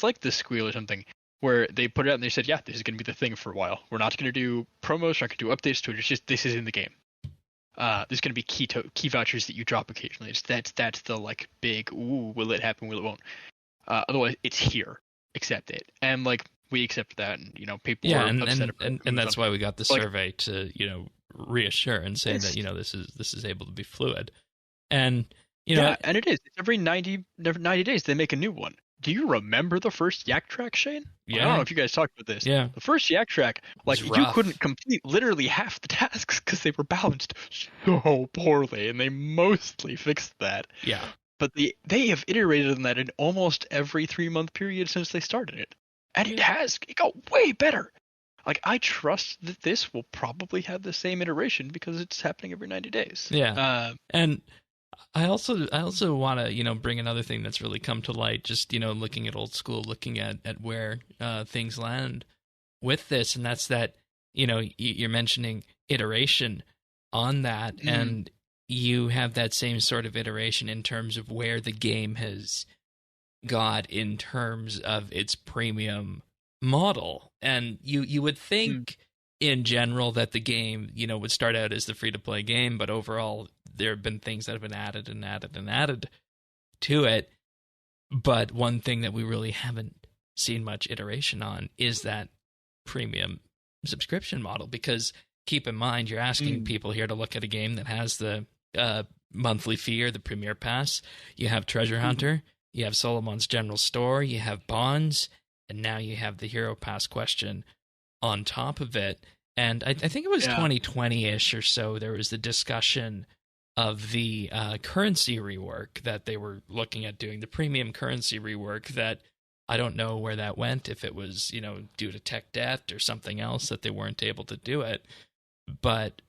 like the Squeal or something, where they put it out and they said, yeah, this is going to be the thing for a while. We're not going to do promos, we're not going to do updates to it. It's just, this is in the game. There's going to be key vouchers that you drop occasionally. That's the big, ooh, will it happen, will it won't? Otherwise, it's here. Accept it. And we accept that, and people are upset about it. And that's why we got the survey to, reassure and say that, this is able to be fluid. And, and it is. Every 90 days they make a new one. Do you remember the first Yak track, Shane? Yeah. I don't know if you guys talked about this. Yeah. The first Yak track, you couldn't complete literally half the tasks because they were balanced so poorly, and they mostly fixed that. Yeah. But they have iterated on that in almost every 3-month period since they started it. And it got way better. I trust that this will probably have the same iteration because it's happening every 90 days. Yeah. And I also want to, bring another thing that's really come to light, just, looking at old school, looking at where things land with this. And that's that, you're mentioning iteration on that. Mm. And you have that same sort of iteration in terms of where the game has got in terms of its premium model. And you would think in general that the game, would start out as the free-to-play game, but overall there have been things that have been added and added and added to it. But one thing that we really haven't seen much iteration on is that premium subscription model, because keep in mind, you're asking people here to look at a game that has the monthly fee or the Premier Pass. You have Treasure Hunter, you have Solomon's General Store, you have Bonds, and now you have the Hero Pass question on top of it. And I think it was 2020-ish or so, there was the discussion of the currency rework that they were looking at doing, the premium currency rework that I don't know where that went, if it was, due to tech debt or something else that they weren't able to do it. But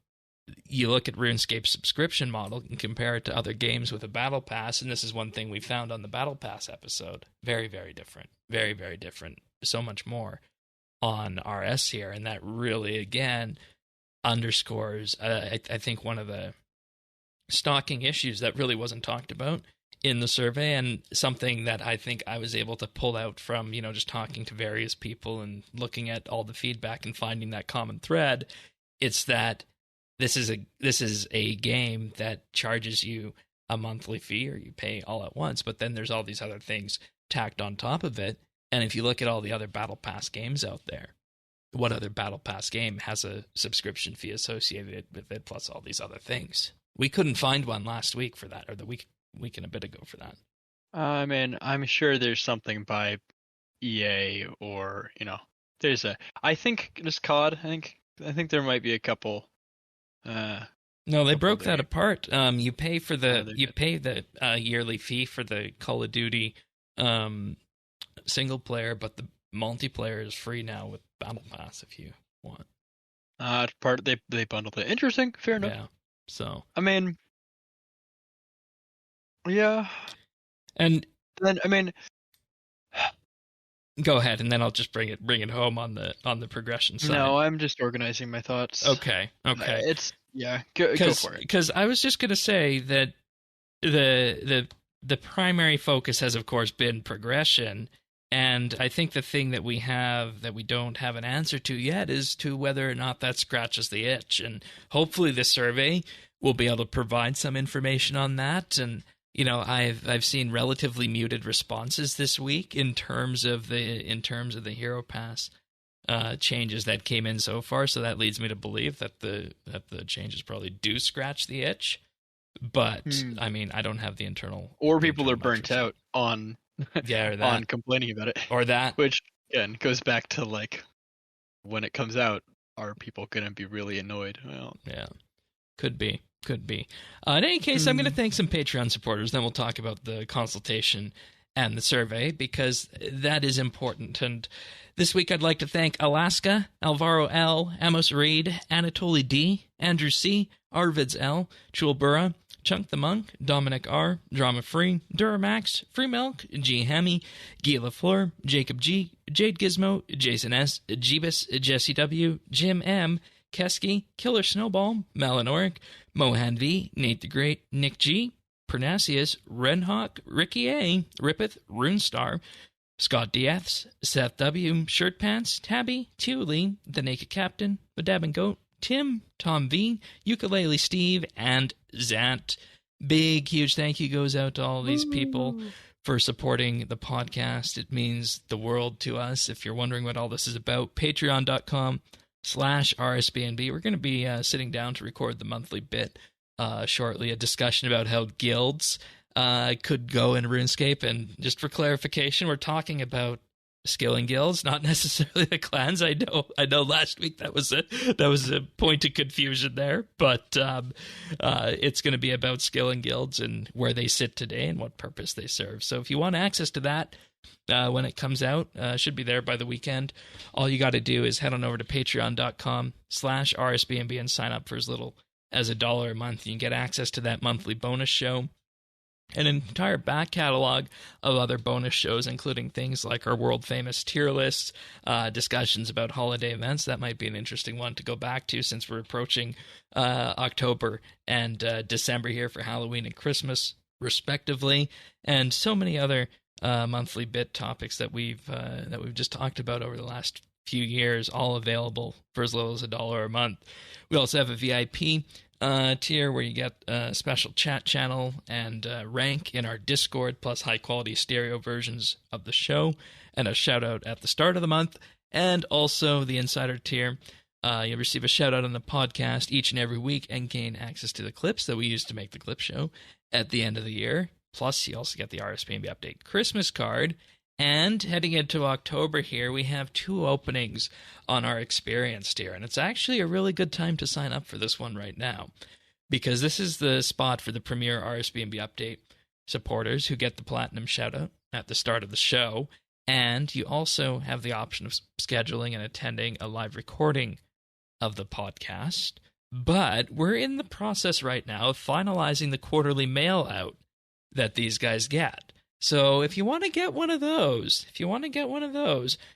you look at RuneScape's subscription model and compare it to other games with a battle pass, and this is one thing we found on the battle pass episode. Very, very different. Very, very different. So much more on RS here, and that really, again, underscores, I think, one of the stalking issues that really wasn't talked about in the survey, and something that I think I was able to pull out from, just talking to various people and looking at all the feedback and finding that common thread. It's that this is a game that charges you a monthly fee, or you pay all at once, but then there's all these other things tacked on top of it. And if you look at all the other Battle Pass games out there, what other Battle Pass game has a subscription fee associated with it, plus all these other things? We couldn't find one last week for that, or the week and a bit ago for that. I mean, I'm sure there's something by EA, or I think just COD. I think there might be a couple. No, they broke that apart. You pay for the yearly fee for the Call of Duty single player, but the multiplayer is free now with Battle Pass if you want. They bundled it. Interesting. Fair enough. Yeah. So I mean, yeah. And then go ahead, and then I'll just bring it home on the progression side. No, I'm just organizing my thoughts. Okay. Go for it. Because I was just gonna say that the primary focus has, of course, been progression, and I think the thing that we don't have an answer to yet is to whether or not that scratches the itch, and hopefully the survey will be able to provide some information on that. And I've seen relatively muted responses this week in terms of the Hero Pass changes that came in so far. So that leads me to believe that the changes probably do scratch the itch. But I mean, I don't have the internal. Or people are burnt out on or that. on complaining about it, or that, which again goes back to when it comes out, are people going to be really annoyed? Well, yeah, could be. In any case, I'm going to thank some Patreon supporters. Then we'll talk about the consultation and the survey, because that is important. And this week, I'd like to thank Alaska, Alvaro L, Amos Reed, Anatoly D, Andrew C, Arvids L, Chulbura, Chunk the Monk, Dominic R, Drama Free, Duramax, Free Milk, G Hammy, Guy LaFleur, Jacob G, Jade Gizmo, Jason S, Jeebus, Jesse W, Jim M, Kesky, Killer Snowball, Malinoric, Mohan V, Nate the Great, Nick G, Pernasius, Renhawk, Ricky A, Rippeth, Runestar, Scott DFs, Seth W, Shirt Pants, Tabby, Thule, The Naked Captain, The Dabbing Goat, Tim, Tom V, Ukulele Steve, and Zant. Big, huge thank you goes out to all these people for supporting the podcast. It means the world to us. If you're wondering what all this is about, patreon.com RSBANB. We're going to be sitting down to record the monthly bit shortly, a discussion about how guilds could go in RuneScape. And just for clarification, we're talking about skilling guilds, not necessarily the clans. I know last week that was a point of confusion there, but it's going to be about skilling guilds and where they sit today and what purpose they serve. So if you want access to that when it comes out, should be there by the weekend. All you got to do is head on over to patreon.com/RSBNB and sign up for as little as $1 a month. You can get access to that monthly bonus show, an entire back catalog of other bonus shows, including things like our world-famous tier lists, discussions about holiday events. That might be an interesting one to go back to since we're approaching October and December here for Halloween and Christmas, respectively, and so many other monthly bit topics that we've just talked about over the last few years, all available for as little as $1 a month. We also have a VIP tier where you get a special chat channel and rank in our Discord, plus high-quality stereo versions of the show, and a shout-out at the start of the month, and also the Insider tier. You'll receive a shout-out on the podcast each and every week and gain access to the clips that we use to make the clip show at the end of the year. Plus, you also get the RSBNB Update Christmas card. And heading into October here, we have 2 openings on our Experienced tier. And it's actually a really good time to sign up for this one right now, because this is the spot for the premier RSBNB Update supporters who get the Platinum shoutout at the start of the show. And you also have the option of scheduling and attending a live recording of the podcast. But we're in the process right now of finalizing the quarterly mail out that these guys get. So if you want to get one of those,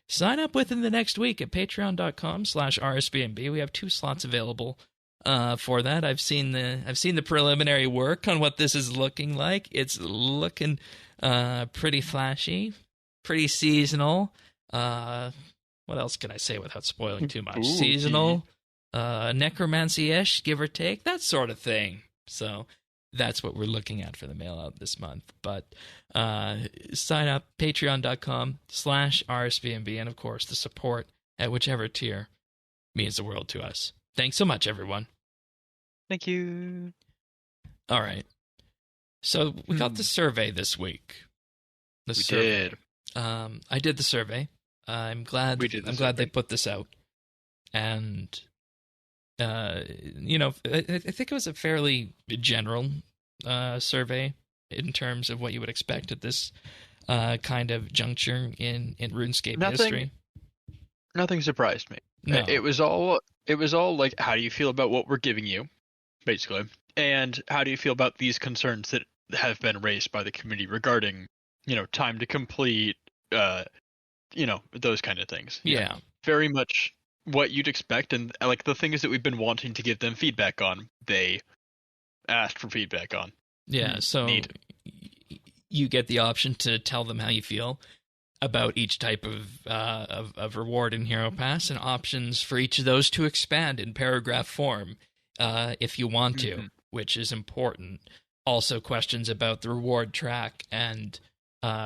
sign up within the next week at patreon.com/RSBNB. We have 2 slots available for that. I've seen the preliminary work on what this is looking like. It's looking pretty flashy, pretty seasonal. What else can I say without spoiling too much? Seasonal, necromancy-ish, give or take, that sort of thing. So that's what we're looking at for the mail out this month. But sign up, patreon.com/RSBNB, and of course the support at whichever tier means the world to us. Thanks so much, everyone. Thank you. All right. So we got the survey this week. We did. I did the survey. I'm glad they put this out. And I think it was a fairly general survey in terms of what you would expect at this kind of juncture in RuneScape history. Nothing surprised me. No. It was all like, how do you feel about what we're giving you, basically, and how do you feel about these concerns that have been raised by the community regarding, time to complete, those kind of things. Yeah. Very much what you'd expect, and like the things that we've been wanting to give them feedback on, they asked for feedback on. Yeah, so you get the option to tell them how you feel about each type of reward in Hero Pass, and options for each of those to expand in paragraph form if you want to, which is important. Also, questions about the reward track and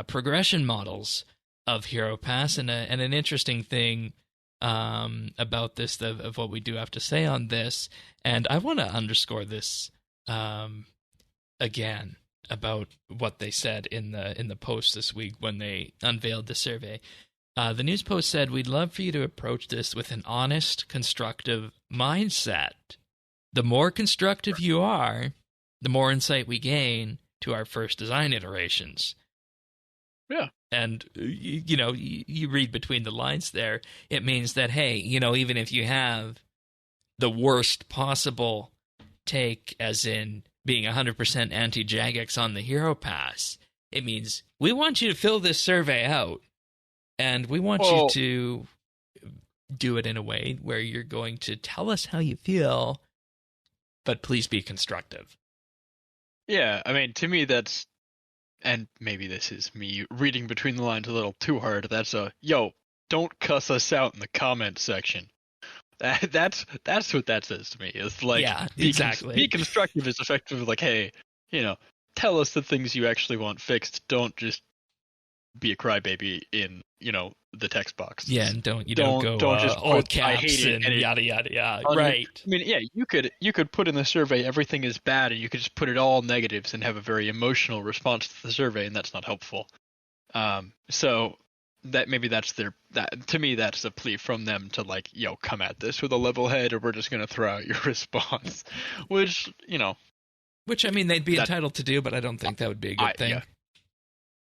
progression models of Hero Pass, and an interesting thing about this, of what we do have to say on this, and I want to underscore this again about what they said in the post this week when they unveiled the survey. The news post said, "We'd love for you to approach this with an honest, constructive mindset. The more constructive you are, the more insight we gain to our first design iterations." Yeah. And, you read between the lines there, it means that, hey, even if you have the worst possible take, as in being 100% anti-Jagex on the Hero Pass, it means we want you to fill this survey out, and we want you to do it in a way where you're going to tell us how you feel, but please be constructive. Yeah, I mean, to me that's, and maybe this is me reading between the lines a little too hard, that's don't cuss us out in the comment section. That's what that says to me. It's like, yeah, exactly. Be constructive is effectively like, hey, tell us the things you actually want fixed. Don't just be a crybaby in the text box. Yeah, and don't go just all put, caps I hate it, and and yada yada yada. I Right. mean, yeah, you could put in the survey everything is bad, and you could just put it all negatives and have a very emotional response to the survey, and that's not helpful. So that maybe that's to me that's a plea from them to like, come at this with a level head, or we're just gonna throw out your response, which I mean they'd be entitled to do, but I don't think that would be a good thing.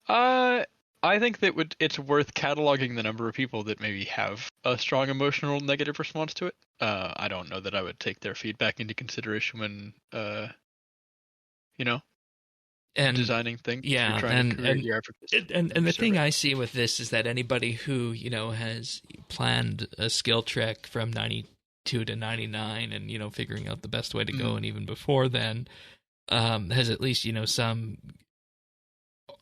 Yeah. I think that it's worth cataloging the number of people that maybe have a strong emotional negative response to it. I don't know that I would take their feedback into consideration when, and designing things. Yeah, and the thing I see with this is that anybody who has planned a skill trek from 92 to 99 and figuring out the best way to go, and even before then, has at least some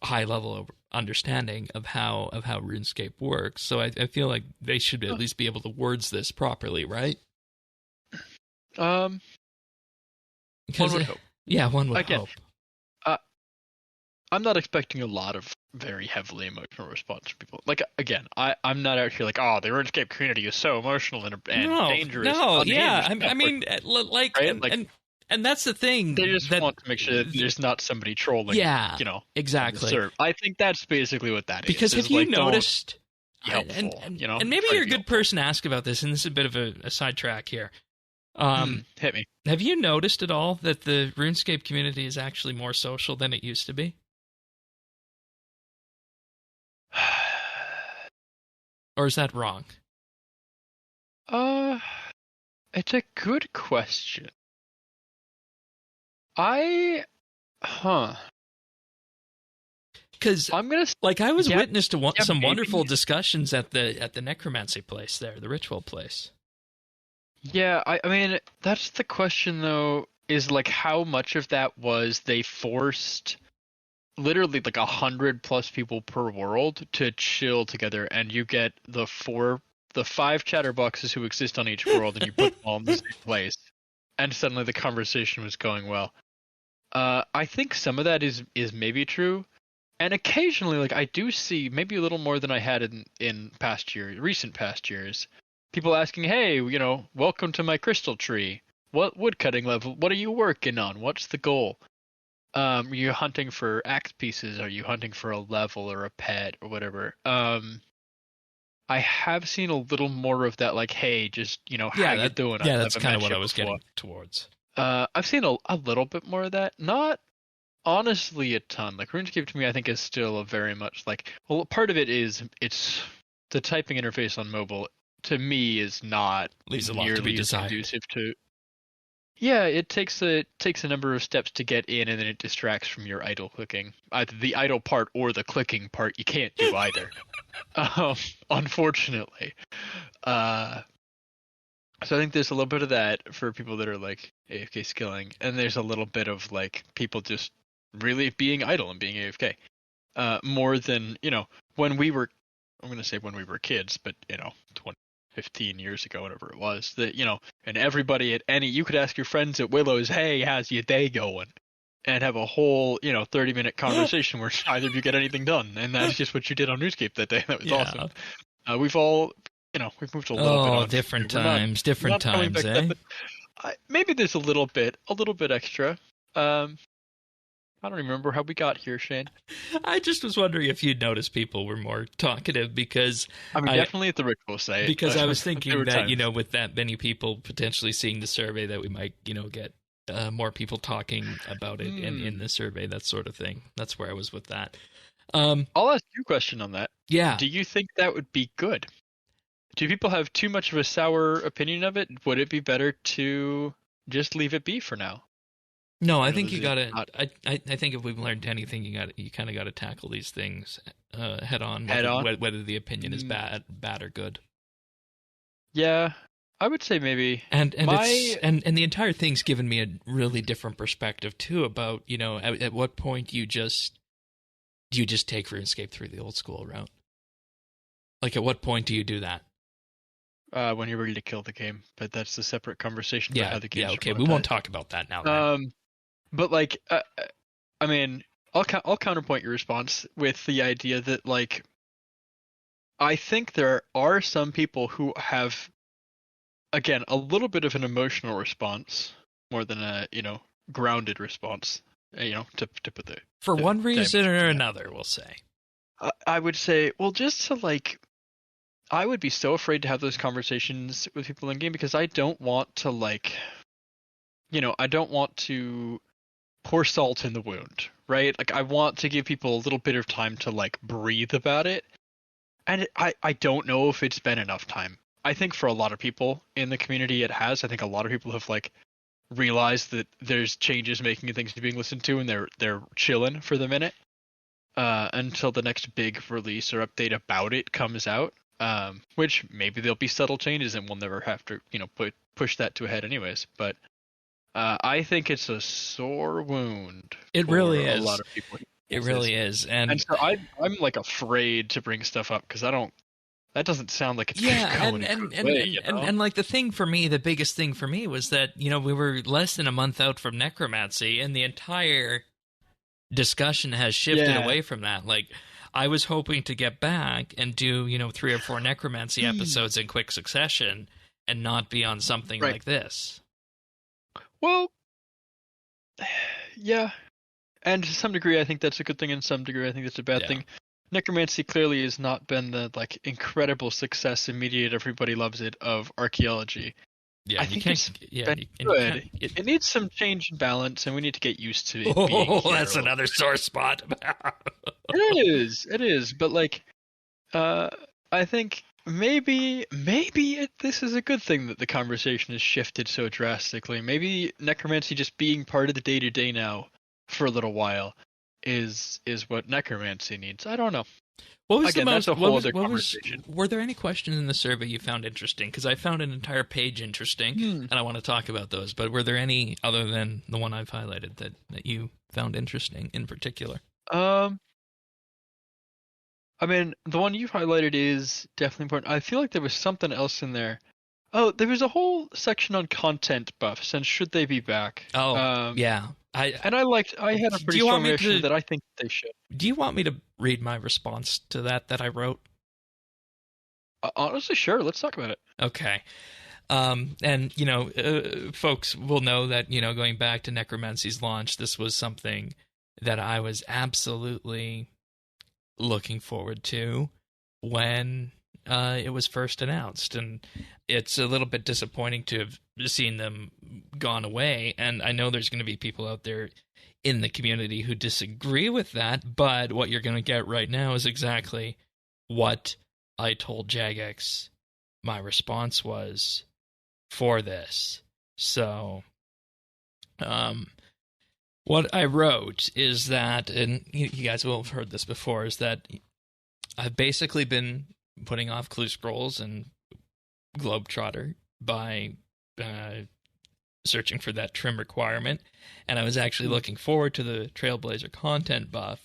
high level of understanding of how RuneScape works. So I feel like they should at least be able to words this properly, right? One would hope. Yeah, one would hope. I'm not expecting a lot of very heavily emotional response from people. Like, again, I'm not out here like, oh, the RuneScape community is so emotional and dangerous. No, yeah, I mean, like, right? And that's the thing. They just want to make sure that there's not somebody trolling. Yeah, exactly. I think that's basically what that because is. Because have you noticed? And maybe you're a good person to ask about this, and this is a bit of a sidetrack here. Hit me. Have you noticed at all that the RuneScape community is actually more social than it used to be? Or is that wrong? It's a good question. Because I'm gonna I was witness to some wonderful discussions at the necromancy place there, the ritual place. Yeah, I mean that's the question though, is like how much of that was they forced literally like 100+ people per world to chill together, and you get the 5 chatterboxes who exist on each world, and you put them all in the same place, and suddenly the conversation was going well. I think some of that is maybe true, and occasionally, like I do see maybe a little more than I had in recent past years, people asking, "Hey, welcome to my crystal tree. What woodcutting level? What are you working on? What's the goal? Are you hunting for axe pieces? Are you hunting for a level or a pet or whatever?" I have seen a little more of that, like, "Hey, just how you doing?" Yeah, that's kind of what I was getting towards. I've seen a little bit more of that. Not honestly a ton. Like RuneScape to me, I think is still a very much like. Well, part of it is it's the typing interface on mobile. To me, is not leaves a lot to be desired. Conducive to. Yeah, it takes a number of steps to get in, and then it distracts from your idle clicking. Either the idle part or the clicking part, you can't do either. Unfortunately. So I think there's a little bit of that for people that are like AFK skilling, and there's a little bit of like people just really being idle and being AFK. More than, when we were, I'm going to say when we were kids, but 15 years ago, whatever it was, that, and everybody you could ask your friends at Willow's, "Hey, how's your day going?" And have a whole, 30-minute conversation where neither of you get anything done. And that's just what you did on RuneScape that day. That was awesome. We've all, we've moved a little bit on. Different times, eh? Maybe there's a little bit extra. I don't remember how we got here, Shane. I just was wondering if you'd noticed people were more talkative, because definitely at the ritual site. Because I was thinking that, with that many people potentially seeing the survey, that we might, get more people talking about it in the survey, that sort of thing. That's where I was with that. I'll ask you a question on that. Yeah. Do you think that would be good? Do people have too much of a sour opinion of it? Would it be better to just leave it be for now? No, I think you gotta. I think if we've learned anything, you kind of gotta tackle these things head on. Whether the opinion is bad or good. Yeah, I would say maybe. And the entire thing's given me a really different perspective too about at what point do you just take RuneScape through the old school route? Like, at what point do you do that? When you're ready to kill the game, but that's a separate conversation. About how the game. Yeah, okay, we won't talk about that now. But like, I mean, I'll counterpoint your response with the idea that, like, I think there are some people who have, again, a little bit of an emotional response more than a, grounded response, to put the For the one reason diameter or of that. another, we'll say. I would say, well, just to, like, I would be so afraid to have those conversations with people in game because I don't want to, like, I don't want to pour salt in the wound, right? Like, I want to give people a little bit of time to, like, breathe about it. And I don't know if it's been enough time. I think for a lot of people in the community it has. I think a lot of people have, like, realized that there's changes making things being listened to, and they're chilling for the minute until the next big release or update about it comes out. Which maybe there'll be subtle changes and we'll never have to, push that to a head anyways. But I think it's a sore wound. It really a is. lot of people. It really is, and so I'm like afraid to bring stuff up because I don't. That doesn't sound like it's and like the thing for me, the biggest thing for me was that we were less than a month out from necromancy, and the entire discussion has shifted away from that. Like, I was hoping to get back and do 3 or 4 necromancy episodes in quick succession, and not be on something like this. Well, yeah. And to some degree, I think that's a good thing, and to some degree, I think that's a bad thing. Necromancy clearly has not been the, like, incredible success immediate, everybody loves it, of archaeology. Yeah, I think it's been good. It needs some change and balance, and we need to get used to it being that's another sore spot. It is. But, like, I think maybe this is a good thing that the conversation has shifted so drastically. Maybe necromancy just being part of the day-to-day now for a little while is what necromancy needs. I don't know. What was Again, the most? That's a whole other conversation. Were there any questions in the survey you found interesting? Because I found an entire page interesting, and I want to talk about those. But were there any other than the one I've highlighted that you found interesting in particular? I mean, the one you've highlighted is definitely important. I feel like there was something else in there. Oh, there was a whole section on content buffs and should they be back. Oh, yeah. I had a pretty strong reaction that I think they should. Do you want me to read my response to that I wrote? Honestly, sure. Let's talk about it. Okay. And, folks will know that, going back to Necromancy's launch, this was something that I was absolutely looking forward to when it was first announced, and it's a little bit disappointing to have seen them gone away, and I know there's going to be people out there in the community who disagree with that, but what you're going to get right now is exactly what I told Jagex my response was for this. So what I wrote is that, and you guys will have heard this before, is that I've basically been putting off Clue Scrolls and Globetrotter by searching for that trim requirement, and I was actually looking forward to the Trailblazer content buff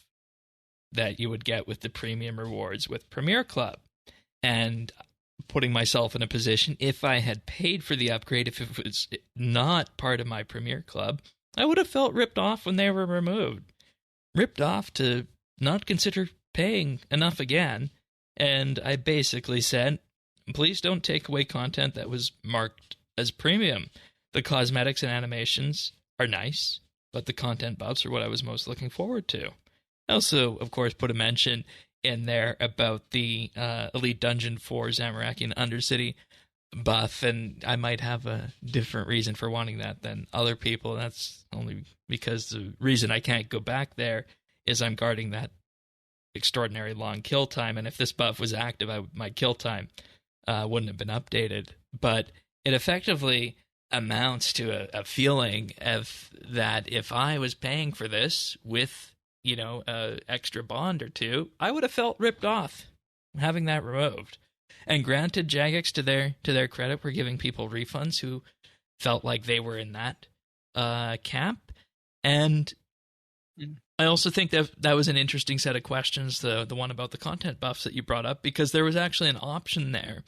that you would get with the premium rewards with Premier Club, and putting myself in a position, if I had paid for the upgrade, if it was not part of my Premier Club, I would have felt ripped off when they were removed. Ripped off to not consider paying enough again. And I basically said, please don't take away content that was marked as premium. The cosmetics and animations are nice, but the content buffs are what I was most looking forward to. I also, of course, put a mention in there about the Elite Dungeon 4 Zamorakian Undercity buff, and I might have a different reason for wanting that than other people. That's only because the reason I can't go back there is I'm guarding that extraordinary long kill time, and if this buff was active, my kill time wouldn't have been updated. But it effectively amounts to a feeling of that if I was paying for this with a extra bond or two, I would have felt ripped off having that removed. And granted, Jagex, to their credit, were giving people refunds who felt like they were in that camp. And I also think that was an interesting set of questions, the one about the content buffs that you brought up, because there was actually an option there.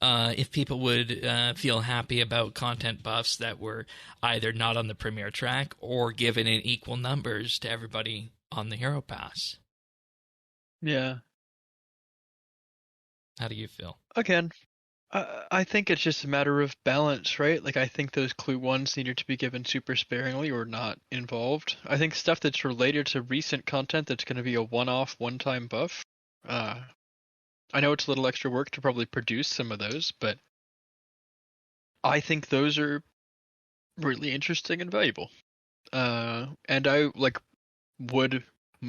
If people would feel happy about content buffs that were either not on the premiere track or given in equal numbers to everybody on the Hero Pass. Yeah. How do you feel? Again, I think it's just a matter of balance, right? Like, I think those clue ones needed to be given super sparingly or not involved. I think stuff that's related to recent content that's going to be a one-off, one-time buff. I know it's a little extra work to probably produce some of those, but I think those are really interesting and valuable. And I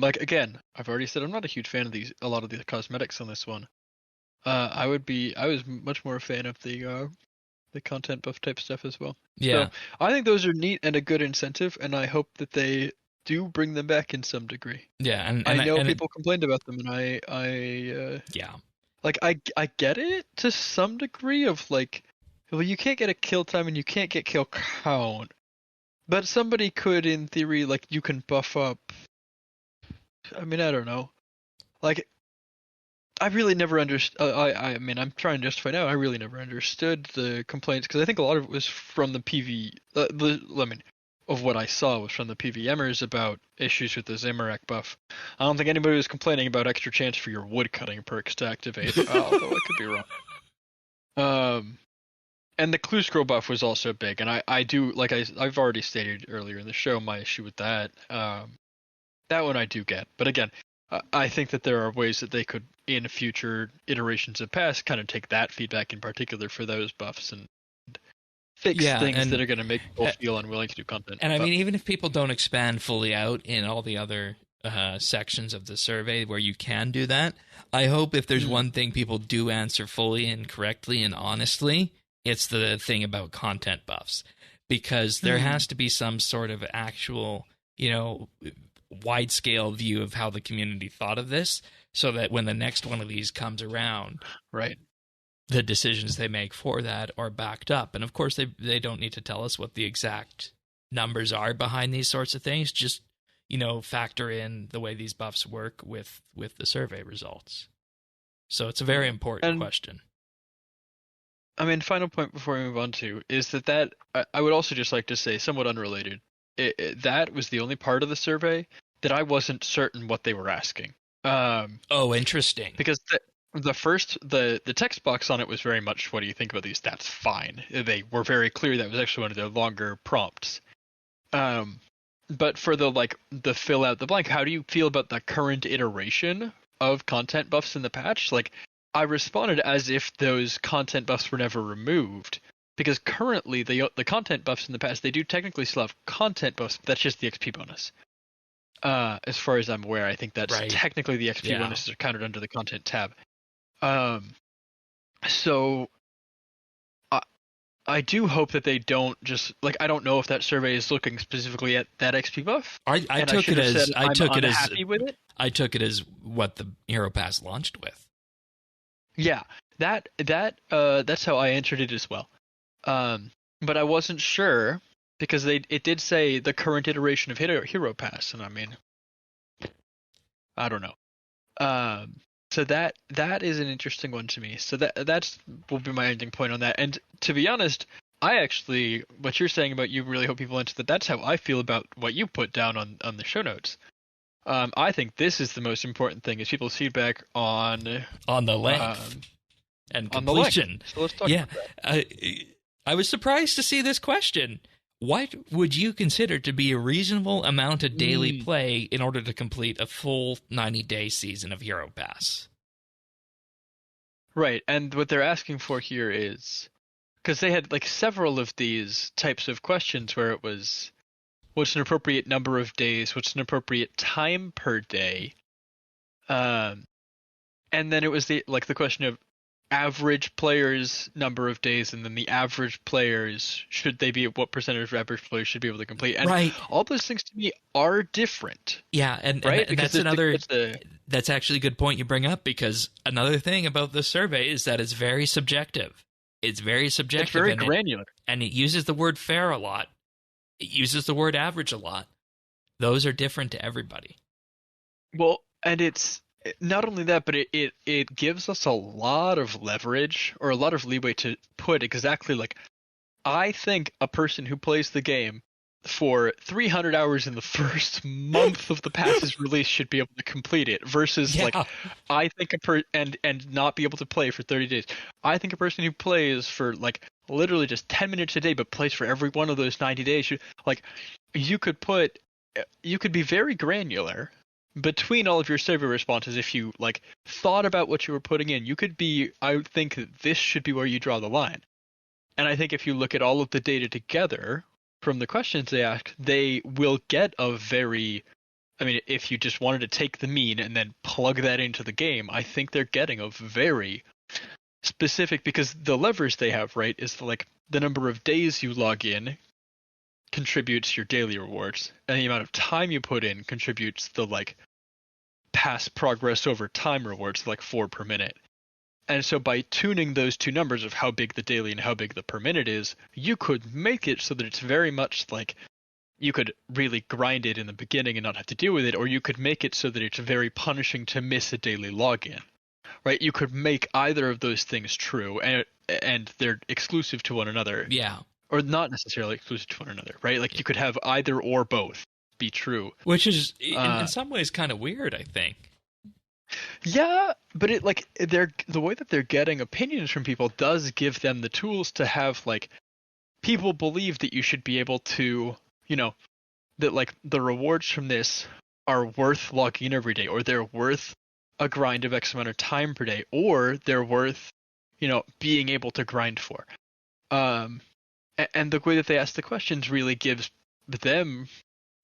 again, I've already said I'm not a huge fan of a lot of the cosmetics on this one. I was much more a fan of the content buff type stuff as well. Yeah. So I think those are neat and a good incentive, and I hope that they do bring them back in some degree. Yeah, and I know people complained about them, and I like I get it to some degree of like, well, you can't get a kill time and you can't get kill count, but somebody could, in theory, like, you can buff up. I mean, I don't know, like, I really never understood. I mean, I'm trying to justify now. I really never understood the complaints, because I think a lot of it was from the PV. Of what I saw was from the PVMers about issues with the Zamorak buff. I don't think anybody was complaining about extra chance for your woodcutting perks to activate, although I could be wrong. And the clue scroll buff was also big, and I do, like I've already stated earlier in the show, my issue with that. That one I do get, but again, I think that there are ways that they could, in future iterations of past, kind of take that feedback in particular for those buffs and fix things that are going to make people feel unwilling to do content. And I mean, even if people don't expand fully out in all the other sections of the survey where you can do that, I hope if there's one thing people do answer fully and correctly and honestly, it's the thing about content buffs. Because there has to be some sort of actual, wide-scale view of how the community thought of this, so that when the next one of these comes around, right, the decisions they make for that are backed up. And of course, they don't need to tell us what the exact numbers are behind these sorts of things. Just, factor in the way these buffs work with the survey results. So it's a very important question. I mean, final point before we move on to is that I would also just like to say, somewhat unrelated, that was the only part of the survey that I wasn't certain what they were asking. Interesting. Because the text box on it was very much, what do you think about these stats? Fine. They were very clear that was actually one of their longer prompts. But for the fill out the blank, how do you feel about the current iteration of content buffs in the patch? Like, I responded as if those content buffs were never removed, because currently the content buffs in the past, they do technically still have content buffs, but that's just the XP bonus. As far as I'm aware, I think that's technically the XP bonuses are counted under the content tab. So I do hope that they don't just, like, I don't know if that survey is looking specifically at that XP buff. I took it as what the Hero Pass launched with. Yeah, that's how I answered it as well. But I wasn't sure, because it did say the current iteration of Hero Pass, and I mean, I don't know. So that is an interesting one to me. So that's will be my ending point on that. And to be honest, I actually, what you're saying about you really hope people enter that's how I feel about what you put down on the show notes. I think this is the most important thing, is people's feedback on the length and completion. So let's talk about that. I was surprised to see this question. What would you consider to be a reasonable amount of daily play in order to complete a full 90-day season of Hero Pass? Right, and what they're asking for here is, because they had several of these types of questions where it was, what's an appropriate number of days, what's an appropriate time per day, and then it was the question of average players number of days, and then the average players, should they be, what percentage of average players should be able to complete, and all those things to me are different. Yeah, and that's actually a good point you bring up, because another thing about this survey is that it's very subjective. It's very subjective. It's very granular. And it uses the word fair a lot. It uses the word average a lot. Those are different to everybody. Well, and it's not only that, but it gives us a lot of leverage, or a lot of leeway to put exactly I think a person who plays the game for 300 hours in the first month of the pass's release should be able to complete it versus like I think and not be able to play for 30 days. I think a person who plays for like literally just 10 minutes a day but plays for every one of those 90 days should, like, you could be very granular between all of your survey responses. If you like thought about what you were putting in, you could be, I would think that this should be where you draw the line. And I think if you look at all of the data together from the questions they ask, they will get a very, I mean, if you just wanted to take the mean and then plug that into the game, I think they're getting a very specific, because the levers they have, right, is like the number of days you log in contributes your daily rewards, and the amount of time you put in contributes the like past progress over time rewards, like 4 per minute. And so by tuning those two numbers of how big the daily and how big the per minute is, you could make it so that it's very much like you could really grind it in the beginning and not have to deal with it, or you could make it so that it's very punishing to miss a daily login. Right? You could make either of those things true, and they're exclusive to one another. Yeah. Or not necessarily exclusive to one another, right? Like you could have either or both be true. Which is in some ways kind of weird, I think. Yeah, but it like the way that they're getting opinions from people does give them the tools to have like people believe that you should be able to, you know, that like the rewards from this are worth logging in every day, or they're worth a grind of X amount of time per day, or they're worth, you know, being able to grind for. And the way that they ask the questions really gives them,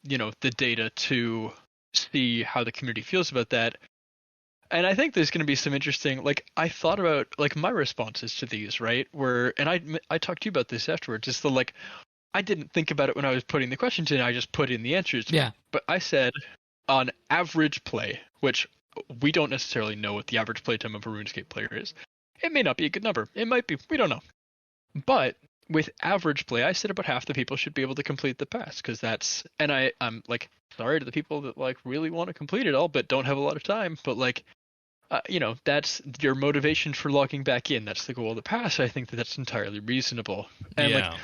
you know, the data to see how the community feels about that. And I think there's going to be some interesting, like, I thought about, like, my responses to these, right? And I talked to you about this afterwards, is the, like, I didn't think about it when I was putting the questions in, I just put in the answers. Yeah. But I said, on average play, which we don't necessarily know what the average playtime of a RuneScape player is. It may not be a good number. It might be. We don't know. But with average play, I said about half the people should be able to complete the pass, because that's, and I'm like, sorry to the people that like really want to complete it all but don't have a lot of time, but like, you know, that's your motivation for logging back in. That's the goal of the pass. I think that that's entirely reasonable. And yeah. like,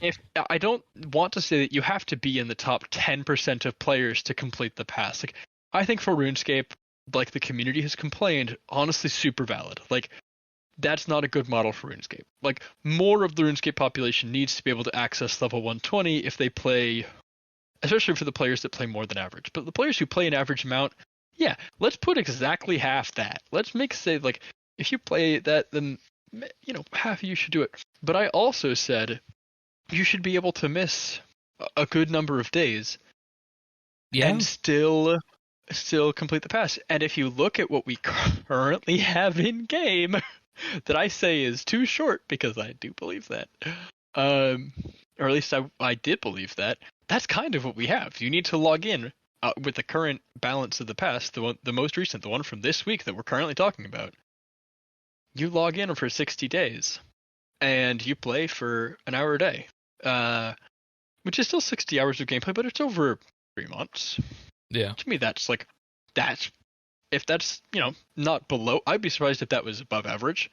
if I don't want to say that you have to be in the top 10% of players to complete the pass. Like, I think for RuneScape, like the community has complained, honestly, super valid. Like, that's not a good model for RuneScape. Like, more of the RuneScape population needs to be able to access level 120 if they play, especially for the players that play more than average. But the players who play an average amount, yeah, let's put exactly half that. Let's say, like, if you play that, then, you know, half of you should do it. But I also said you should be able to miss a good number of days and still complete the pass. And if you look at what we currently have in game, that I say is too short, because I do believe that, or at least I did believe that, that's kind of what we have. You need to log in with the current balance of the pass, the most recent, the one from this week that we're currently talking about. You log in for 60 days, and you play for an hour a day, which is still 60 hours of gameplay, but it's over 3 months. Yeah. To me, if that's, you know, not below, I'd be surprised if that was above average.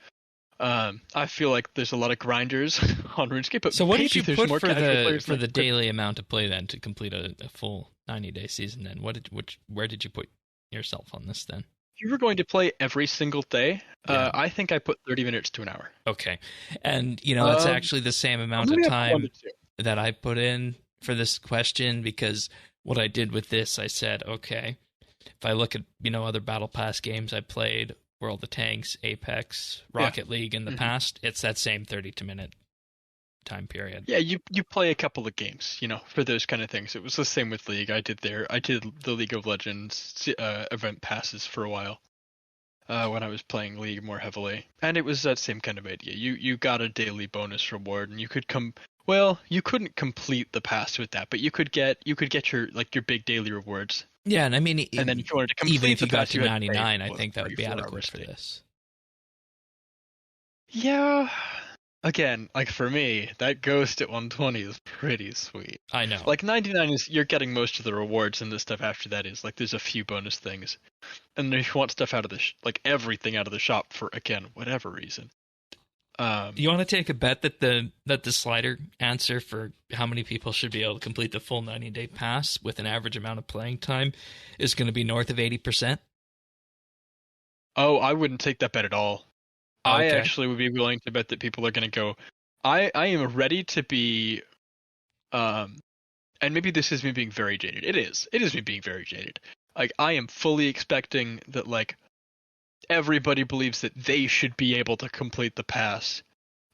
I feel like there's a lot of grinders on RuneScape, but so what did you put for the like daily amount of play then to complete a full 90-day season? Then where did you put yourself on this then? If you were going to play every single day, I think I put 30 minutes to an hour. Okay, and you know that's actually the same amount of time that I put in for this question, because what I did with this, I said, okay, if I look at, you know, other Battle Pass games I played, World of Tanks, Apex, Rocket League in the past, it's that same 32-minute time period. Yeah, you play a couple of games, you know, for those kind of things. It was the same with League. I did the League of Legends event passes for a while when I was playing League more heavily, and it was that same kind of idea. You got a daily bonus reward, and you could you couldn't complete the pass with that, but you could get your big daily rewards. Yeah, and I mean, and then if you wanted to complete, even if you got to pass, 99, I think that would be adequate for this. Yeah. Again, like for me, that Ghost at 120 is pretty sweet. I know. Like 99 is, you're getting most of the rewards, and the stuff after that is like there's a few bonus things. And if you want stuff out of the like everything out of the shop for, again, whatever reason, You want to take a bet that the slider answer for how many people should be able to complete the full 90-day pass with an average amount of playing time is going to be north of 80%? Oh, I wouldn't take that bet at all. Okay. I actually would be willing to bet that people are going to go. I am ready to be, and maybe this is me being very jaded. It is me being very jaded. Like, I am fully expecting that, like, everybody believes that they should be able to complete the pass,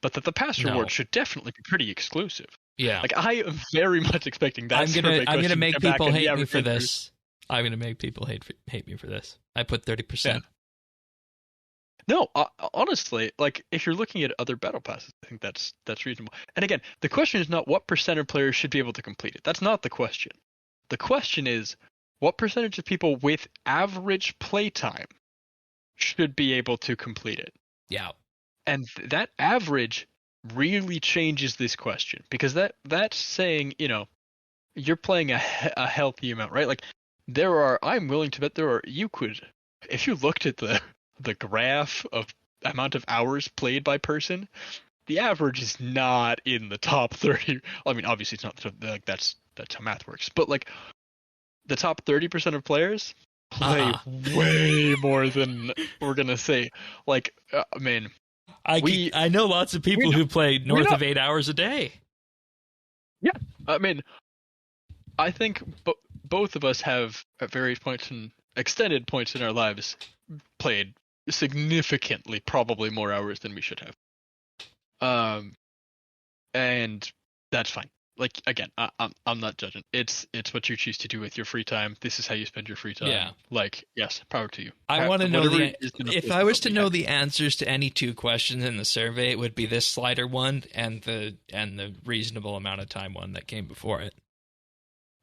but that the pass reward should definitely be pretty exclusive. Yeah. Like, I am very much expecting that. I'm gonna make people hate me for this. I'm gonna make people hate me for this. I put 30%. Yeah. No, honestly, like, if you're looking at other battle passes, I think that's reasonable. And again, the question is not what percent of players should be able to complete it. That's not the question. The question is, what percentage of people with average playtime should be able to complete it? Yeah. And that average really changes this question, because that's saying, you know, you're playing a healthy amount, right? Like, I'm willing to bet you could, if you looked at the graph of amount of hours played by person, the average is not in the top 30. I mean, obviously it's not, like, that's how math works, but, like, the top 30% of players play way more than we're gonna say. Like, I mean, I know lots of people who play north of 8 hours a day. Yeah, I mean, I think both of us have at various points and extended points in our lives played significantly, probably more hours than we should have. And that's fine. Like, again, I'm not judging. It's what you choose to do with your free time. This is how you spend your free time. Yeah. Like, yes, power to you. I want to know if I was to know the answers to any two questions in the survey, it would be this slider one and the reasonable amount of time one that came before it.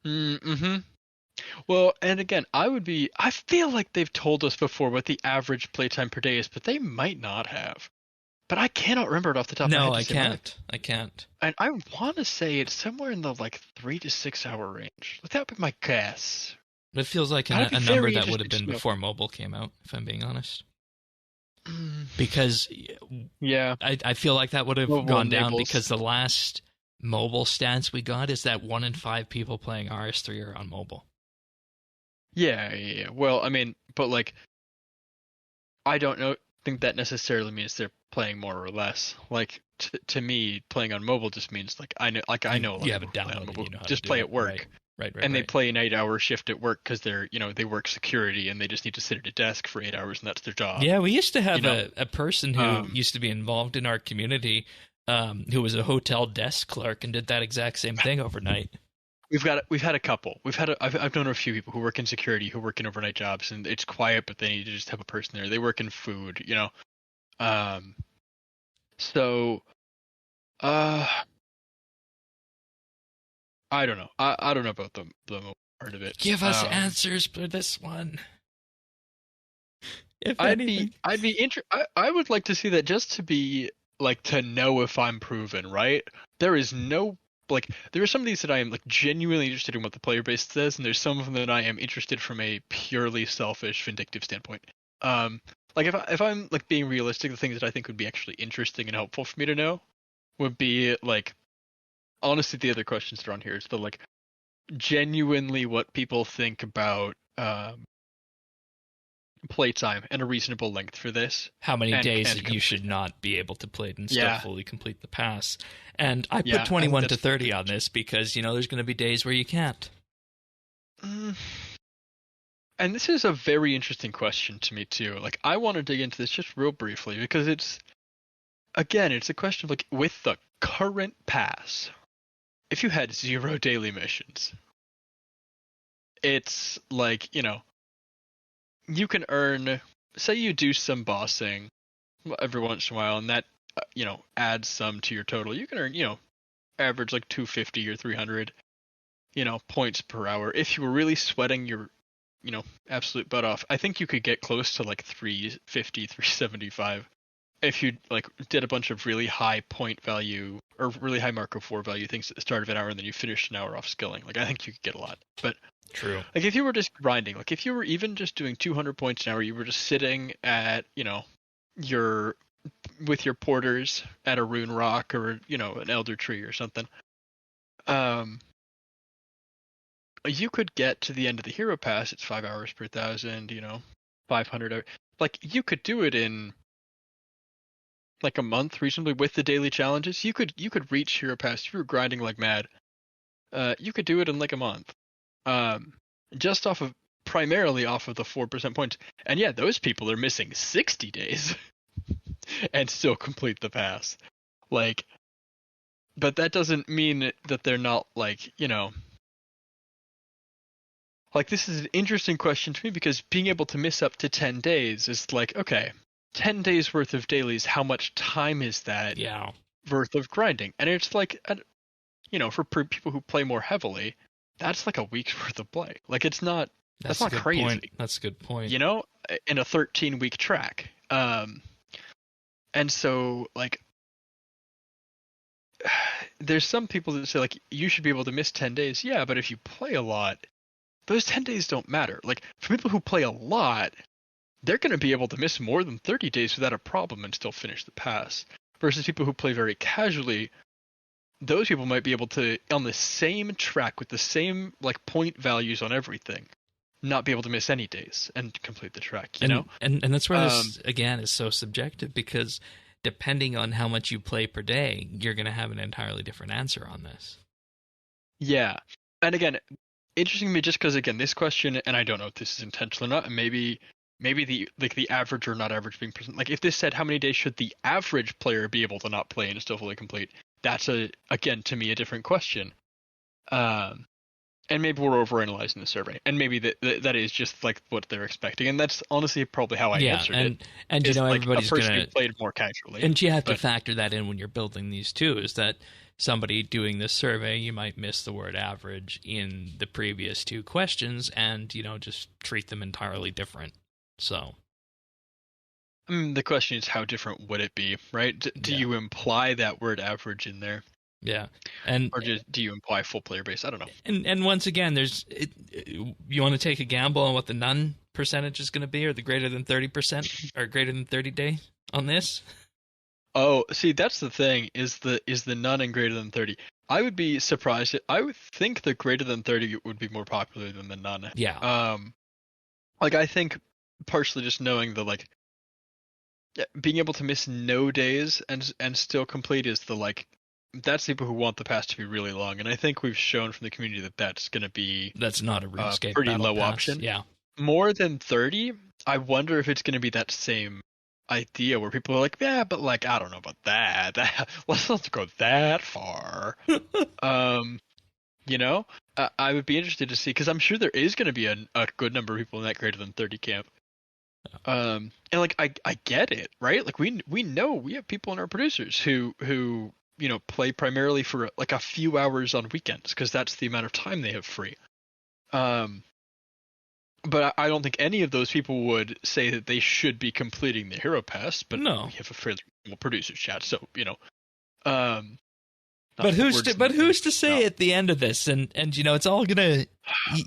Mm-hmm. Well, and again, I feel like they've told us before what the average playtime per day is, but they might not have. But I cannot remember it off the top of my head. No, I can't. And I want to say it's somewhere in the, like, 3 to 6 hour range. That would be my guess. It feels like a number that would have been before mobile came out, if I'm being honest. Because, yeah, I feel like that would have gone down because the last mobile stats we got is that 1 in 5 people playing RS3 are on mobile. Yeah. Well, I mean, but, like, I don't think that necessarily means they're playing more or less. Like, to me, playing on mobile just means, like, I know a lot you have of it people play on downloaded, mobile, you know how just to play do at work. Right. And they play an 8-hour shift at work because they're, you know, they work security and they just need to sit at a desk for 8 hours and that's their job. Yeah, we used to have a person who used to be involved in our community who was a hotel desk clerk and did that exact same thing overnight. We've had a couple. I've known a few people who work in security, who work in overnight jobs, and it's quiet, but they need to just have a person there. They work in food, you know. So, I don't know. I don't know about the part of it. Give us answers for this one. If I'd be I would like to see that, just to be, like, to know if I'm proven right. There is no, like, there are some of these that I am, like, genuinely interested in what the player base says, and there's some of them that I am interested from a purely selfish, vindictive standpoint. Like, if I'm, like, being realistic, the things that I think would be actually interesting and helpful for me to know would be, like, honestly, the other questions that are on here is the, like, genuinely what people think about playtime and a reasonable length for this. How many days that you should not be able to play it and still fully complete the pass. And I put 21 to 30 on this because, you know, there's going to be days where you can't. And this is a very interesting question to me, too. Like, I want to dig into this just real briefly because it's a question of, like, with the current pass, if you had 0 daily missions, it's like, you know, you can earn, say you do some bossing every once in a while, and that, you know, adds some to your total. You can earn, you know, average like 250 or 300, you know, points per hour. If you were really sweating your, you know, absolute butt off, I think you could get close to like 350, 375 if you, like, did a bunch of really high point value or really high Mark of 4 value things at the start of an hour, and then you finished an hour off skilling. Like, I think you could get a lot. But true. Like, if you were just grinding, like, if you were even just doing 200 points an hour, you were just sitting at, you know, your with your porters at a rune rock or an elder tree or something, you could get to the end of the hero pass. It's 5 hours per 1,000. 500. Like you could do it in like a month reasonably with the daily challenges. You could reach hero pass if you were grinding like mad. You could do it in like a month. Just primarily off of the 4% points. And yeah, those people are missing 60 days and still complete the pass. Like, but that doesn't mean that they're not like, like this is an interesting question to me because being able to miss up to 10 days is like, okay, 10 days worth of dailies, how much time is that worth of grinding? And it's like, for people who play more heavily, that's like a week's worth of play. Like it's not, that's not crazy. Point. That's a good point. In a 13-week track. And so like, there's some people that say like, you should be able to miss 10 days. Yeah, but if you play a lot, those 10 days don't matter. Like for people who play a lot, they're going to be able to miss more than 30 days without a problem and still finish the pass. Versus people who play very casually, those people might be able to, on the same track with the same like point values on everything, not be able to miss any days and complete the track, And that's where this, again, is so subjective because depending on how much you play per day, you're going to have an entirely different answer on this. Yeah. And again, interesting to me just because, again, this question, and I don't know if this is intentional or not, and maybe the average or not average being present. Like if this said how many days should the average player be able to not play and still fully complete, that's again to me a different question. And maybe we're overanalyzing the survey, and maybe that is just like what they're expecting, and that's honestly probably how I answered it. And everybody's a person who played more casually, and you have to factor that in when you're building these too. Is that somebody doing this survey, you might miss the word average in the previous two questions, and just treat them entirely different. So, the question is, how different would it be, right? Do you imply that word average in there? Yeah, or do you imply full player base? I don't know. And once again, you want to take a gamble on what the none percentage is going to be, or the greater than 30% or greater than 30 day on this? Oh, see, that's the thing. Is the none and greater than 30? I would be surprised. I would think the greater than 30 would be more popular than the none. Yeah. Like I think partially just knowing the like being able to miss no days and still complete is the like. That's people who want the pass to be really long, and I think we've shown from the community that that's going to be not a RuneScape pretty low pass. option. Yeah, more than 30. I wonder if it's going to be that same idea where people are like, yeah, but like I don't know about that. Let's not go that far. I would be interested to see because I'm sure there is going to be a good number of people in that greater than 30 camp. And like I get it, right? Like we know we have people in our producers who play primarily for like a few hours on weekends because that's the amount of time they have free. But I don't think any of those people would say that they should be completing the hero pass. But no, we have a fairly small producers chat, so But who's to say at the end of this? And it's all gonna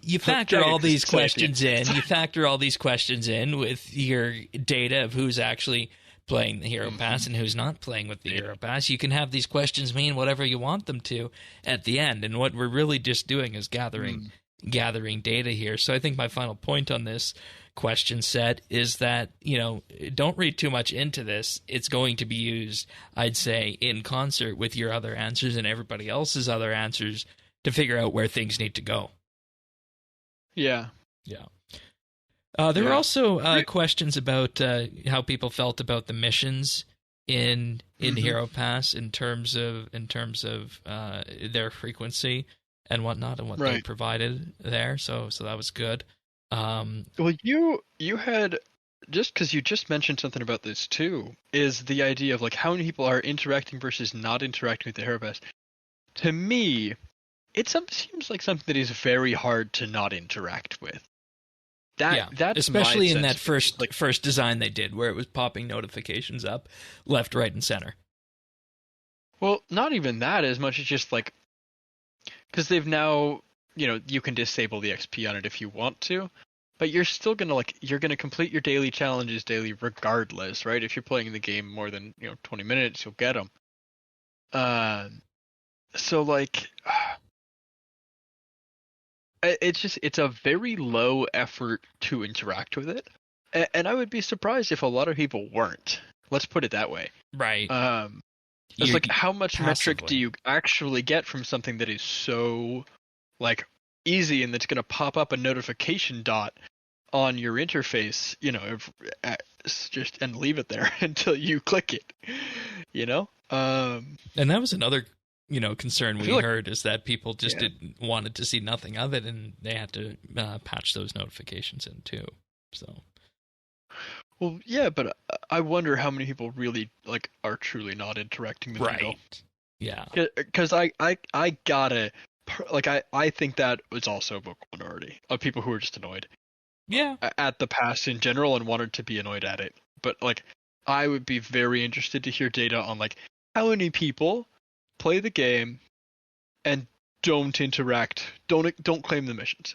you factor all these questions in. You factor all these questions in with your data of who's actually playing the hero pass and who's not playing with the hero pass. You can have these questions mean whatever you want them to at the end, and what we're really just doing is gathering data here. So I think my final point on this question set is that don't read too much into this. It's going to be used, I'd say, in concert with your other answers and everybody else's other answers to figure out where things need to go. Yeah. There were also questions about how people felt about the missions in Hero Pass in terms of their frequency and whatnot and what they provided there. So that was good. Well, you had, just because you just mentioned something about this too, is the idea of like how many people are interacting versus not interacting with the Hero Pass. To me, it seems like something that is very hard to not interact with. That's especially in that first design they did, where it was popping notifications up left, right, and center. Well, not even that as much as just like, because they've now, you can disable the XP on it if you want to, but you're still gonna you're gonna complete your daily challenges daily regardless, right? If you're playing the game more than 20 minutes, you'll get them. So like, it's a very low effort to interact with it, and I would be surprised if a lot of people weren't. Let's put it that way. Right. It's like, how much passively. metric do you actually get from something that is so like easy and that's going to pop up a notification dot on your interface, just and leave it there until you click it, And that was another, concern we like- heard, is that people just wanted to see nothing of it, and they had to patch those notifications in too. So. Well, yeah, but I wonder how many people really are truly not interacting with Right. people. Yeah. Because I gotta I think that was also a vocal minority of people who were just annoyed. Yeah. At the pass in general and wanted to be annoyed at it. But I would be very interested to hear data on how many people play the game and don't interact, don't claim the missions.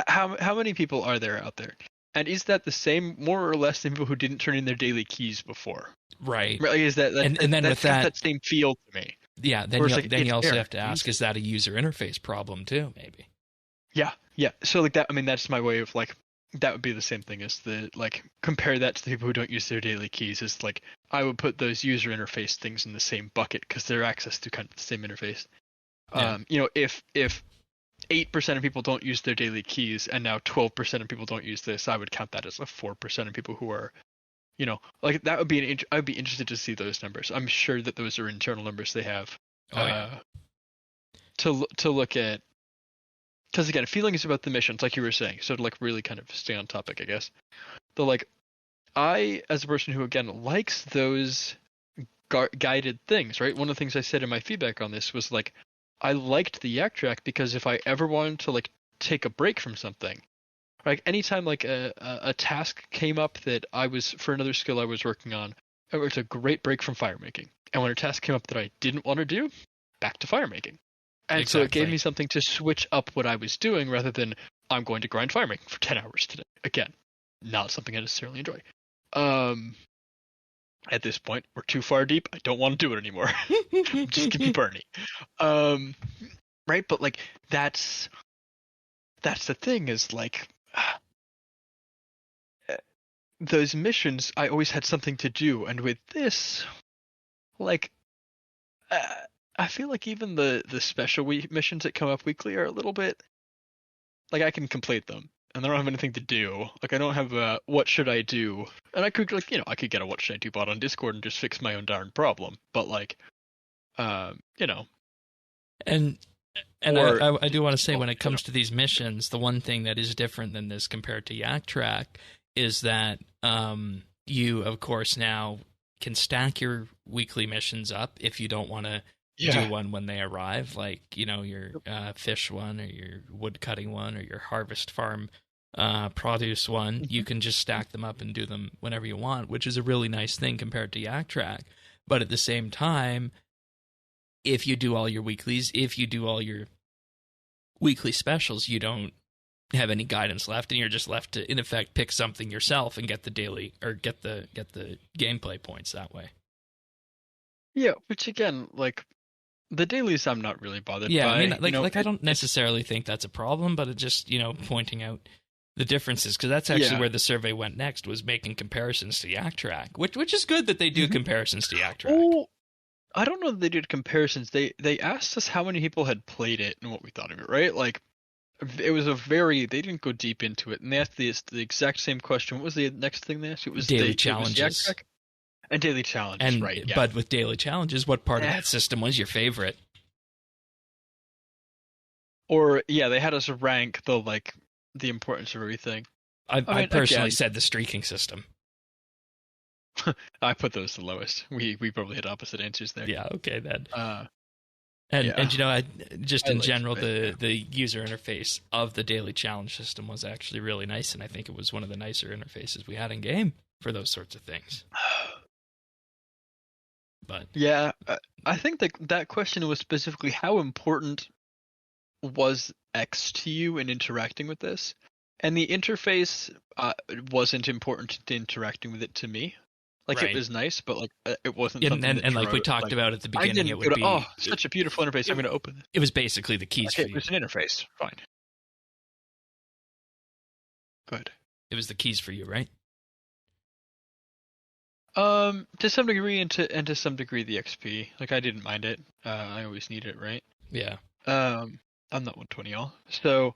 How many people are there out there? And is that the same, more or less, than people who didn't turn in their daily keys before? Right. Is that and then with that same feel to me? Yeah. Then you also have to ask, easy. is that a user interface problem too? Maybe. Yeah. So that, I mean, that's my way of that would be the same thing as compare that to the people who don't use their daily keys. Is I would put those user interface things in the same bucket because they're access to kind of the same interface. Yeah. If 8% of people don't use their daily keys and now 12% of people don't use this, I would count that as 4% of people who are, that would be I would be interested to see those numbers. I'm sure that those are internal numbers they have to look at. Because again, feelings about the missions, like you were saying, so to really kind of stay on topic, I guess. Though I, as a person who again likes those guided things, right? One of the things I said in my feedback on this was I liked the yak track because if I ever wanted to take a break from something, anytime a task came up that I was for another skill I was working on, it was a great break from fire making. And when a task came up that I didn't want to do, back to fire making. And so it gave me something to switch up what I was doing rather than I'm going to grind fire making for 10 hours today. Again, not something I necessarily enjoy. At this point, we're too far deep. I don't want to do it anymore. Just give me Bernie. Right? But that's the thing is those missions, I always had something to do. And with this, I feel like even the special missions that come up weekly are a little bit I can complete them and I don't have anything to do. I don't have a what should I do, and I could I could get a what should I do bot on Discord and just fix my own darn problem. But And I do want to say, when it comes to these missions, the one thing that is different than this compared to Yak Track is that you, of course, now can stack your weekly missions up if you don't want to do one when they arrive, your fish one or your wood cutting one or your harvest farm produce one. You can just stack them up and do them whenever you want, which is a really nice thing compared to Yak Track. But at the same time, if you do all your weeklies, if you do all your weekly specials, you don't have any guidance left, and you're just left to, in effect, pick something yourself and get the daily or get the gameplay points that way. Yeah, which again, the dailies, I'm not really bothered by. Yeah, I mean, I don't necessarily think that's a problem, but it just pointing out the differences, because that's actually where the survey went next, was making comparisons to Yak Track, which is good that they do comparisons to Yak Track. Oh, I don't know that they did comparisons. They asked us how many people had played it and what we thought of it, right? It was they didn't go deep into it, and they asked the exact same question. What was the next thing they asked? It was daily challenges. Yak Track and daily challenges, right? Yeah. But with daily challenges, what part of that system was your favorite? Or they had us rank the importance of everything. I personally said the streaking system. I put those the lowest. We probably had opposite answers there. Yeah, okay then. In general, the user interface of the daily challenge system was actually really nice, and I think it was one of the nicer interfaces we had in game for those sorts of things. But yeah, I think that question was specifically how important was X to you in interacting with this, And the interface wasn't important to interacting with it to me. Like, Right. it was nice, but like it wasn't And something and that like we drove, talked like, about at the I beginning, it didn't go would to, be such a beautiful interface. I'm going to open it. it was basically the keys Okay, for you. it's an interface. Fine. Good. It was the keys for you, right? To some degree, and to some degree, the XP. Like, I didn't mind it. I always need it, right? Yeah. I'm not 120 all. So,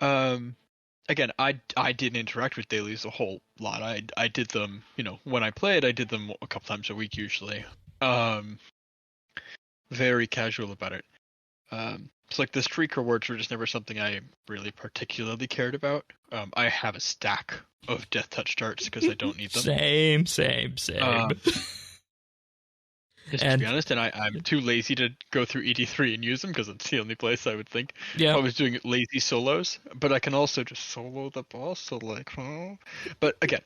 again, I didn't interact with dailies a whole lot. I did them, when I played, I did them a couple times a week usually. Very casual about it. It's like the streak rewards were just never something I really particularly cared about. I have a stack of death touch darts because I don't need them. Same. Just to be honest, and I'm too lazy to go through ED3 and use them because it's the only place I would think. Yeah. I was doing lazy solos, but I can also just solo the boss. So like, but again,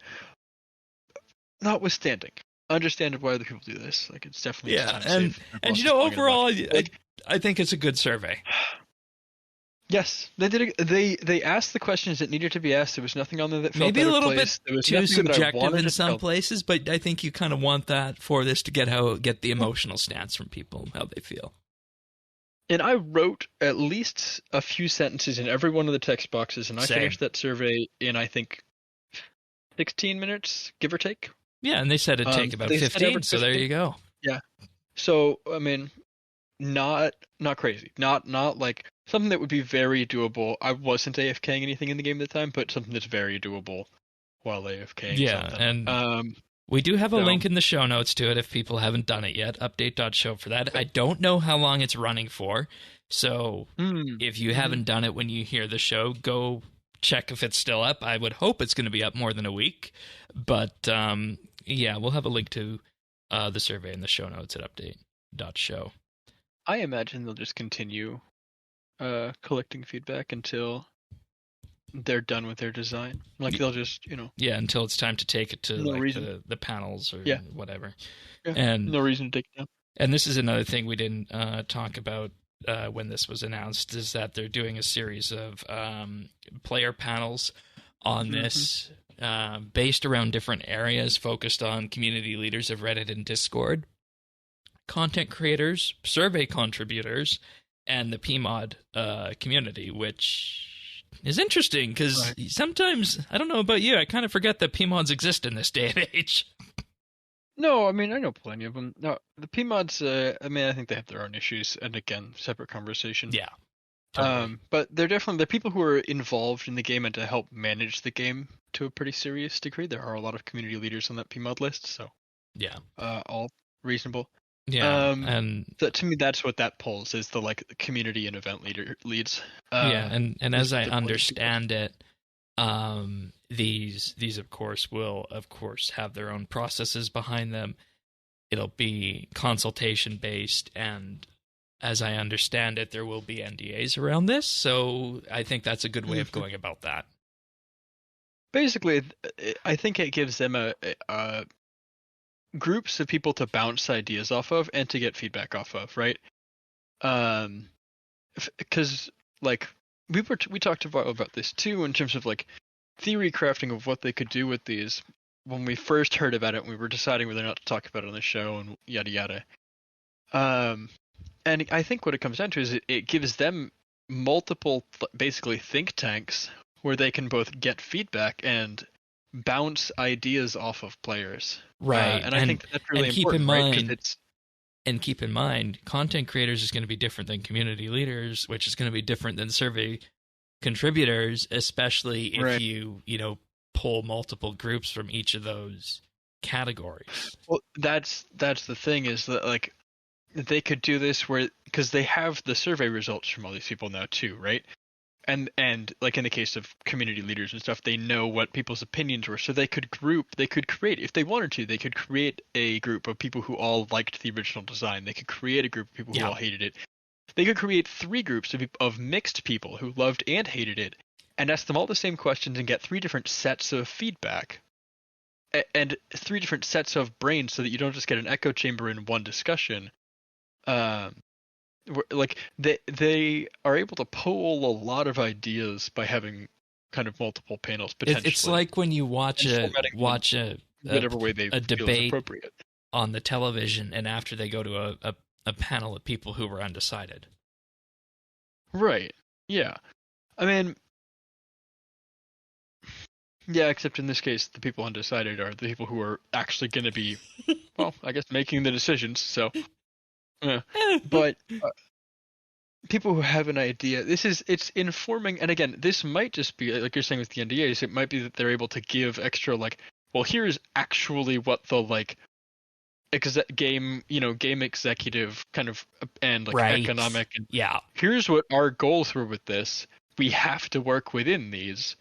notwithstanding, understand why other people do this. Like, it's definitely and overall, I think it's a good survey. Yes, they did. They asked the questions that needed to be asked. There was nothing on there that felt maybe a little bit too subjective in some places, but I think you kind of want that for this to get the emotional stance from people, how they feel. And I wrote at least a few sentences in every one of the text boxes, and I finished that survey in, I think, 16 minutes, give or take. Yeah, and they said it'd take about 15, so there you go. Yeah. So, I mean, not crazy. Not like something that would be very doable. I wasn't AFKing anything in the game at the time, but something that's very doable while AFKing. Yeah, something. And we do have a link in the show notes to it if people haven't done it yet. Update.show for that. I don't know how long it's running for, so if you haven't done it when you hear the show, go check if it's still up. I would hope it's going to be up more than a week, but yeah, we'll have a link to the survey in the show notes at update.show. I imagine they'll just continue collecting feedback until they're done with their design. Like, they'll just, Yeah, until it's time to take it to the panels or whatever. Yeah, and no reason to take it down. And this is another thing we didn't talk about when this was announced, is that they're doing a series of player panels on this based around different areas focused on community leaders of Reddit and Discord, content creators, survey contributors, and the PMod community, which is interesting because sometimes, I don't know about you, I kind of forget that PMods exist in this day and age. No, I mean, I know plenty of them. No, the PMods, I think they have their own issues, and again, separate conversation. Yeah. Totally. But they're people who are involved in the game and to help manage the game to a pretty serious degree. There are a lot of community leaders on that PMod list, so yeah, all reasonable. Yeah, and to me, that's what that pulls, is the community and event leads. Yeah, and as I understand it, these of course will have their own processes behind them. It'll be consultation based, and as I understand it, there will be NDAs around this. So I think that's a good way of going about that. Basically, I think it gives them a groups of people to bounce ideas off of and to get feedback off of, right? Because we talked about this too, in terms of theory crafting of what they could do with these when we first heard about it. We were deciding whether or not to talk about it on the show and yada yada. And I think what it comes down to is it gives them multiple basically think tanks where they can both get feedback and bounce ideas off of players. Right. And I think that's really important, right? And keep in mind, content creators is going to be different than community leaders, which is going to be different than survey contributors, especially if you pull multiple groups from each of those categories. Well, that's the thing, is that they could do this because they have the survey results from all these people now too, right? And in the case of community leaders and stuff, they know what people's opinions were, so they could create, if they wanted to, they could create a group of people who all liked the original design. They could create a group of people who all hated it. They could create 3 groups of mixed people who loved and hated it, and ask them all the same questions and get 3 different sets of feedback, and 3 different sets of brains, so that you don't just get an echo chamber in one discussion. They are able to pull a lot of ideas by having kind of multiple panels potentially. It's like when you watch a whatever way they a feel debate is appropriate on the television, and after they go to a panel of people who were undecided. Right. Yeah. I mean, yeah, except in this case, the people undecided are the people who are actually going to be, well, I guess making the decisions. So, yeah. But people who have an idea, it's informing. And again, this might just be, like you're saying with the NDAs, it might be that they're able to give extra, like, well, here's actually what the, like, game executive kind of, and like right. economic. And yeah. Here's what our goals were with this. We have to work within these.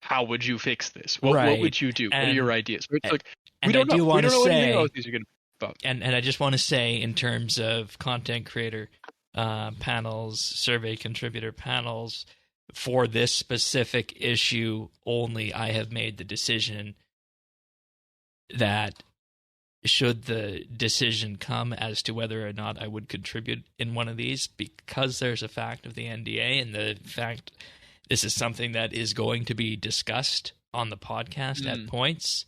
How would you fix this? What would you do? What are your ideas? It's like, we don't know anything else these are going to be about. And I just want to say, in terms of content creator panels, survey contributor panels, for this specific issue only, I have made the decision that should the decision come as to whether or not I would contribute in one of these, because there's a fact of the NDA and the fact this is something that is going to be discussed on the podcast at points,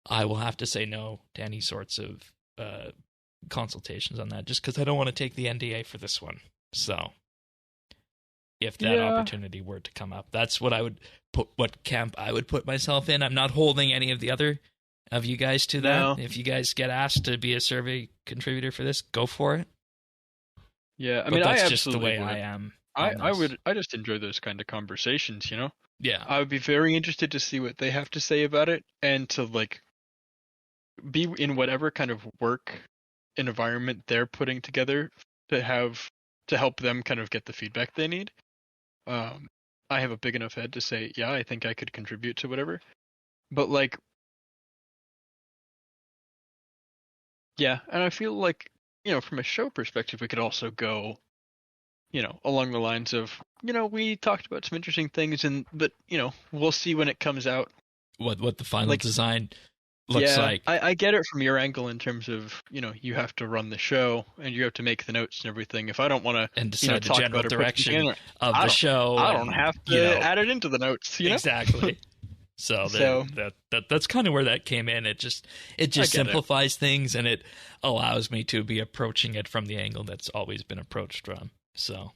I will have to say no to any sorts of consultations on that, just because I don't want to take the NDA for this one. So if that opportunity were to come up, that's what I would put, what camp I would put myself in. I'm not holding any of the other of you guys to that. No. If you guys get asked to be a survey contributor for this, go for it. Yeah, I mean, that's just the way I am. I just enjoy those kind of conversations, you know? Yeah. I would be very interested to see what they have to say about it, and to, like, be in whatever kind of work environment they're putting together to help them kind of get the feedback they need. I have a big enough head to say, yeah, I think I could contribute to whatever. But, like, yeah, and I feel like, you know, from a show perspective, we could also go, you know, along the lines of, you know, we talked about some interesting things, but, you know, we'll see when it comes out what the final design looks like. I get it from your angle in terms of, you know, you have to run the show and you have to make the notes and everything. If I don't want to, and decide the general direction of the show, I don't have to add it into the notes. You know? Exactly. So that's kind of where that came in. It just simplifies things, and it allows me to be approaching it from the angle that's always been approached from. So,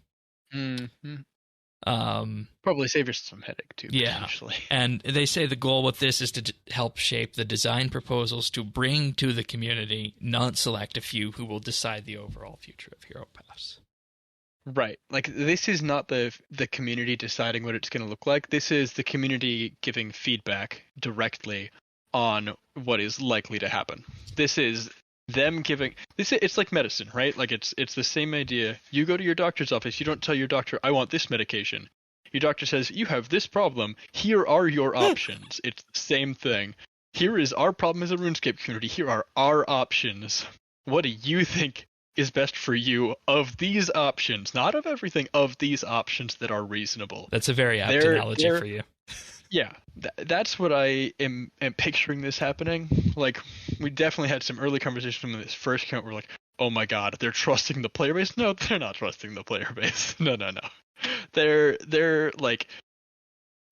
probably save you some headache too. Yeah, potentially. And they say the goal with this is to help shape the design proposals to bring to the community, not select a few who will decide the overall future of Hero Pass. Right. Like, this is not the community deciding what it's going to look like. This is the community giving feedback directly on what is likely to happen. This is them giving it's like medicine, right? Like, it's the same idea. You go to your doctor's office, you don't tell your doctor, I want this medication. Your doctor says, you have this problem, here are your options. It's the same thing. Here is our problem as a RuneScape community, here are our options. What do you think is best for you of these options? Not of everything, of these options that are reasonable. That's a very apt analogy for you. Yeah, that's what I am picturing this happening. Like, we definitely had some early conversations when this first came out. We're like, oh my god, they're trusting the player base? No, they're not trusting the player base. No. They're like,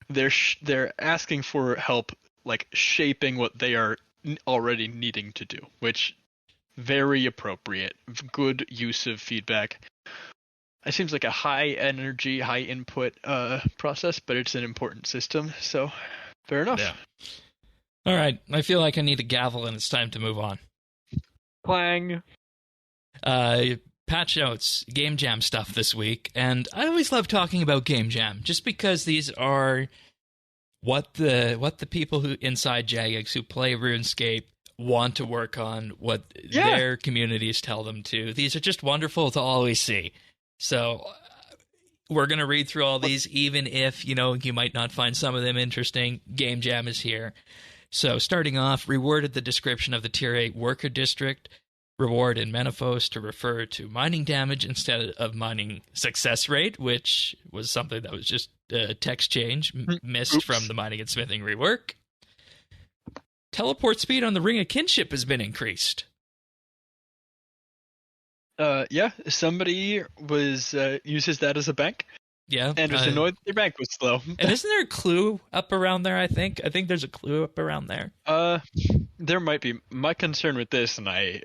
they're asking for help, like, shaping what they are already needing to do, which, very appropriate. Good use of feedback. It seems like a high energy, high input process, but it's an important system, so fair enough. Yeah. All right, I feel like I need a gavel, and it's time to move on. Clang. Patch notes, GameJam stuff this week, and I always love talking about GameJam, just because these are what the people who inside Jagex who play RuneScape want to work on, what their communities tell them to. These are just wonderful to always see. So we're going to read through all these, even if, you know, you might not find some of them interesting. GameJam is here. So starting off, rewarded the description of the Tier 8 worker district. Reward in Menaphos to refer to mining damage instead of mining success rate, which was something that was just a text change missed from the mining and smithing rework. Teleport speed on the Ring of Kinship has been increased. Yeah, somebody uses that as a bank. Yeah. And was annoyed that their bank was slow. And isn't there a clue up around there, I think? I think there's a clue up around there. There might be. My concern with this, and I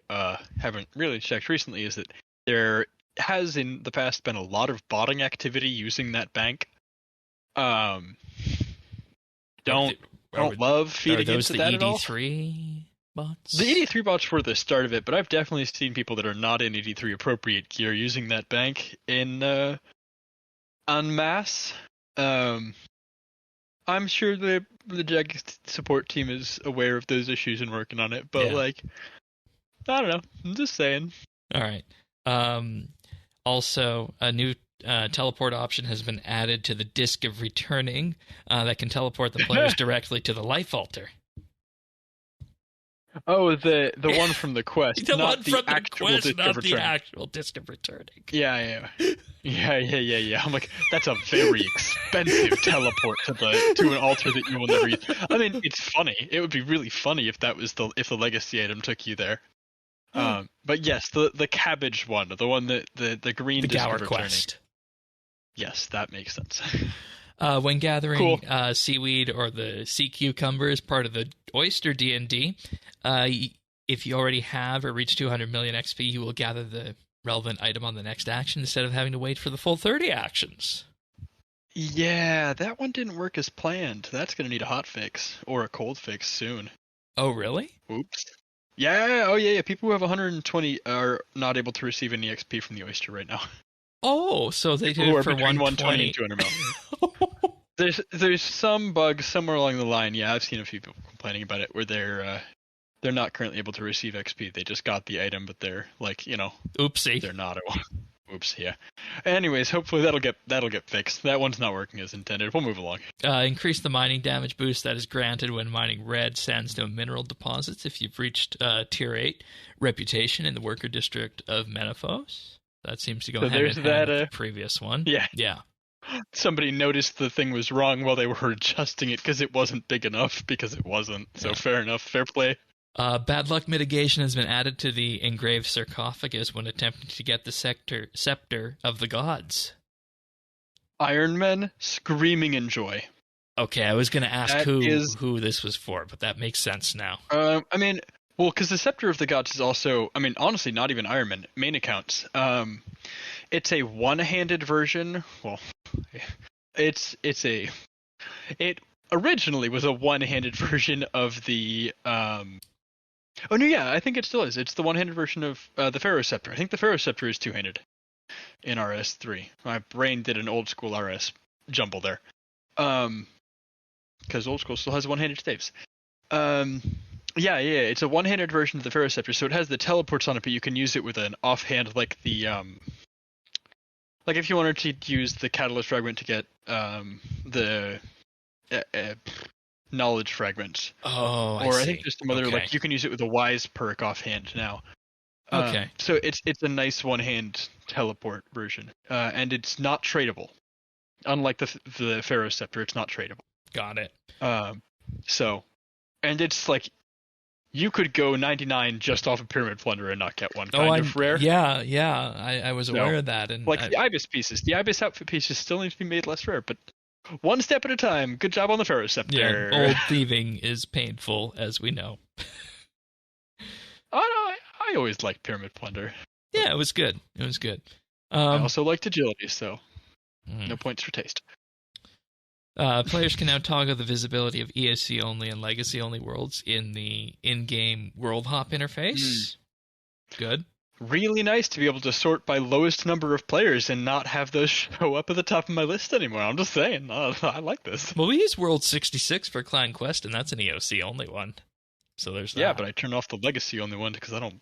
haven't really checked recently, is that there has in the past been a lot of botting activity using that bank. Don't love feeding into that at all. Are those the ED3 bots? The ED3 bots were the start of it, but I've definitely seen people that are not in ED3 appropriate gear using that bank in en masse. I'm sure the Jagex support team is aware of those issues and working on it, but I don't know. I'm just saying. All right. Also, a new teleport option has been added to the Disc of Returning that can teleport the players directly to the life altar. Oh, the one from the quest, not the actual Disc of Returning. Yeah. I'm like, that's a very expensive teleport to an altar that you will never use. I mean, it's funny. It would be really funny if that was if the legacy item took you there. But yes, the cabbage one, the one that the green the Disc Gower of Returning. quest. Yes, that makes sense. When gathering seaweed or the sea cucumber as part of the Oyster D&D, if you already have or reach 200 million XP, you will gather the relevant item on the next action instead of having to wait for the full 30 actions. Yeah, that one didn't work as planned. That's going to need a hot fix or a cold fix soon. Oh, really? Oops. Yeah, oh yeah. People who have 120 are not able to receive any XP from the Oyster right now. Oh, so they did it for 120 and 200 mil. There's some bug somewhere along the line. Yeah, I've seen a few people complaining about it where they're not currently able to receive XP. They just got the item, but they're like, oopsie. They're not. Oops, yeah. Anyways, hopefully that'll get fixed. That one's not working as intended. We'll move along. Increase the mining damage boost that is granted when mining red sandstone mineral deposits if you've reached Tier 8 reputation in the worker district of Menaphos. That seems to go hand in hand with the previous one. Yeah. Somebody noticed the thing was wrong while they were adjusting it because it wasn't big enough, because it wasn't. So fair enough. Fair play. Bad luck mitigation has been added to the engraved sarcophagus when attempting to get the scepter of the gods. Iron Men screaming in joy. Okay, I was going to ask who this was for, but that makes sense now. Well, because the Scepter of the Gods is also, honestly, not even Iron Man, main accounts. It's a one-handed version. Well, it originally was a one-handed version of the, I think it still is. It's the one-handed version of the Pharaoh Scepter. I think the Pharaoh Scepter is two-handed in RS3. My brain did an old school RS jumble there. Because old school still has one-handed staves. Yeah, it's a one-handed version of the Pharaoh Scepter, so it has the teleports on it, but you can use it with an offhand, like the, like if you wanted to use the Catalyst Fragment to get the Knowledge Fragment. Oh, I think there's some other, like, you can use it with a Wise perk offhand now. Okay. So it's a nice one-hand teleport version, and it's not tradable. Unlike the Pharaoh Scepter, it's not tradable. Got it. And it's like, you could go 99 just off of Pyramid Plunder and not get one kind of rare. Yeah, I was aware of that. And the Ibis pieces, the Ibis outfit pieces still need to be made less rare, but one step at a time. Good job on the Pharaoh Scepter. Yeah, old thieving is painful, as we know. Oh no, I always liked Pyramid Plunder. Yeah, it was good. I also liked Agility, so no points for taste. Players can now toggle the visibility of ESC only and legacy only worlds in the in-game world hop interface. Good. Really nice to be able to sort by lowest number of players and not have those show up at the top of my list anymore. I'm just saying, I like this. Well, we use World 66 for Clan Quest, and that's an EOC only one. So there's that. Yeah, but I turned off the legacy only one because I don't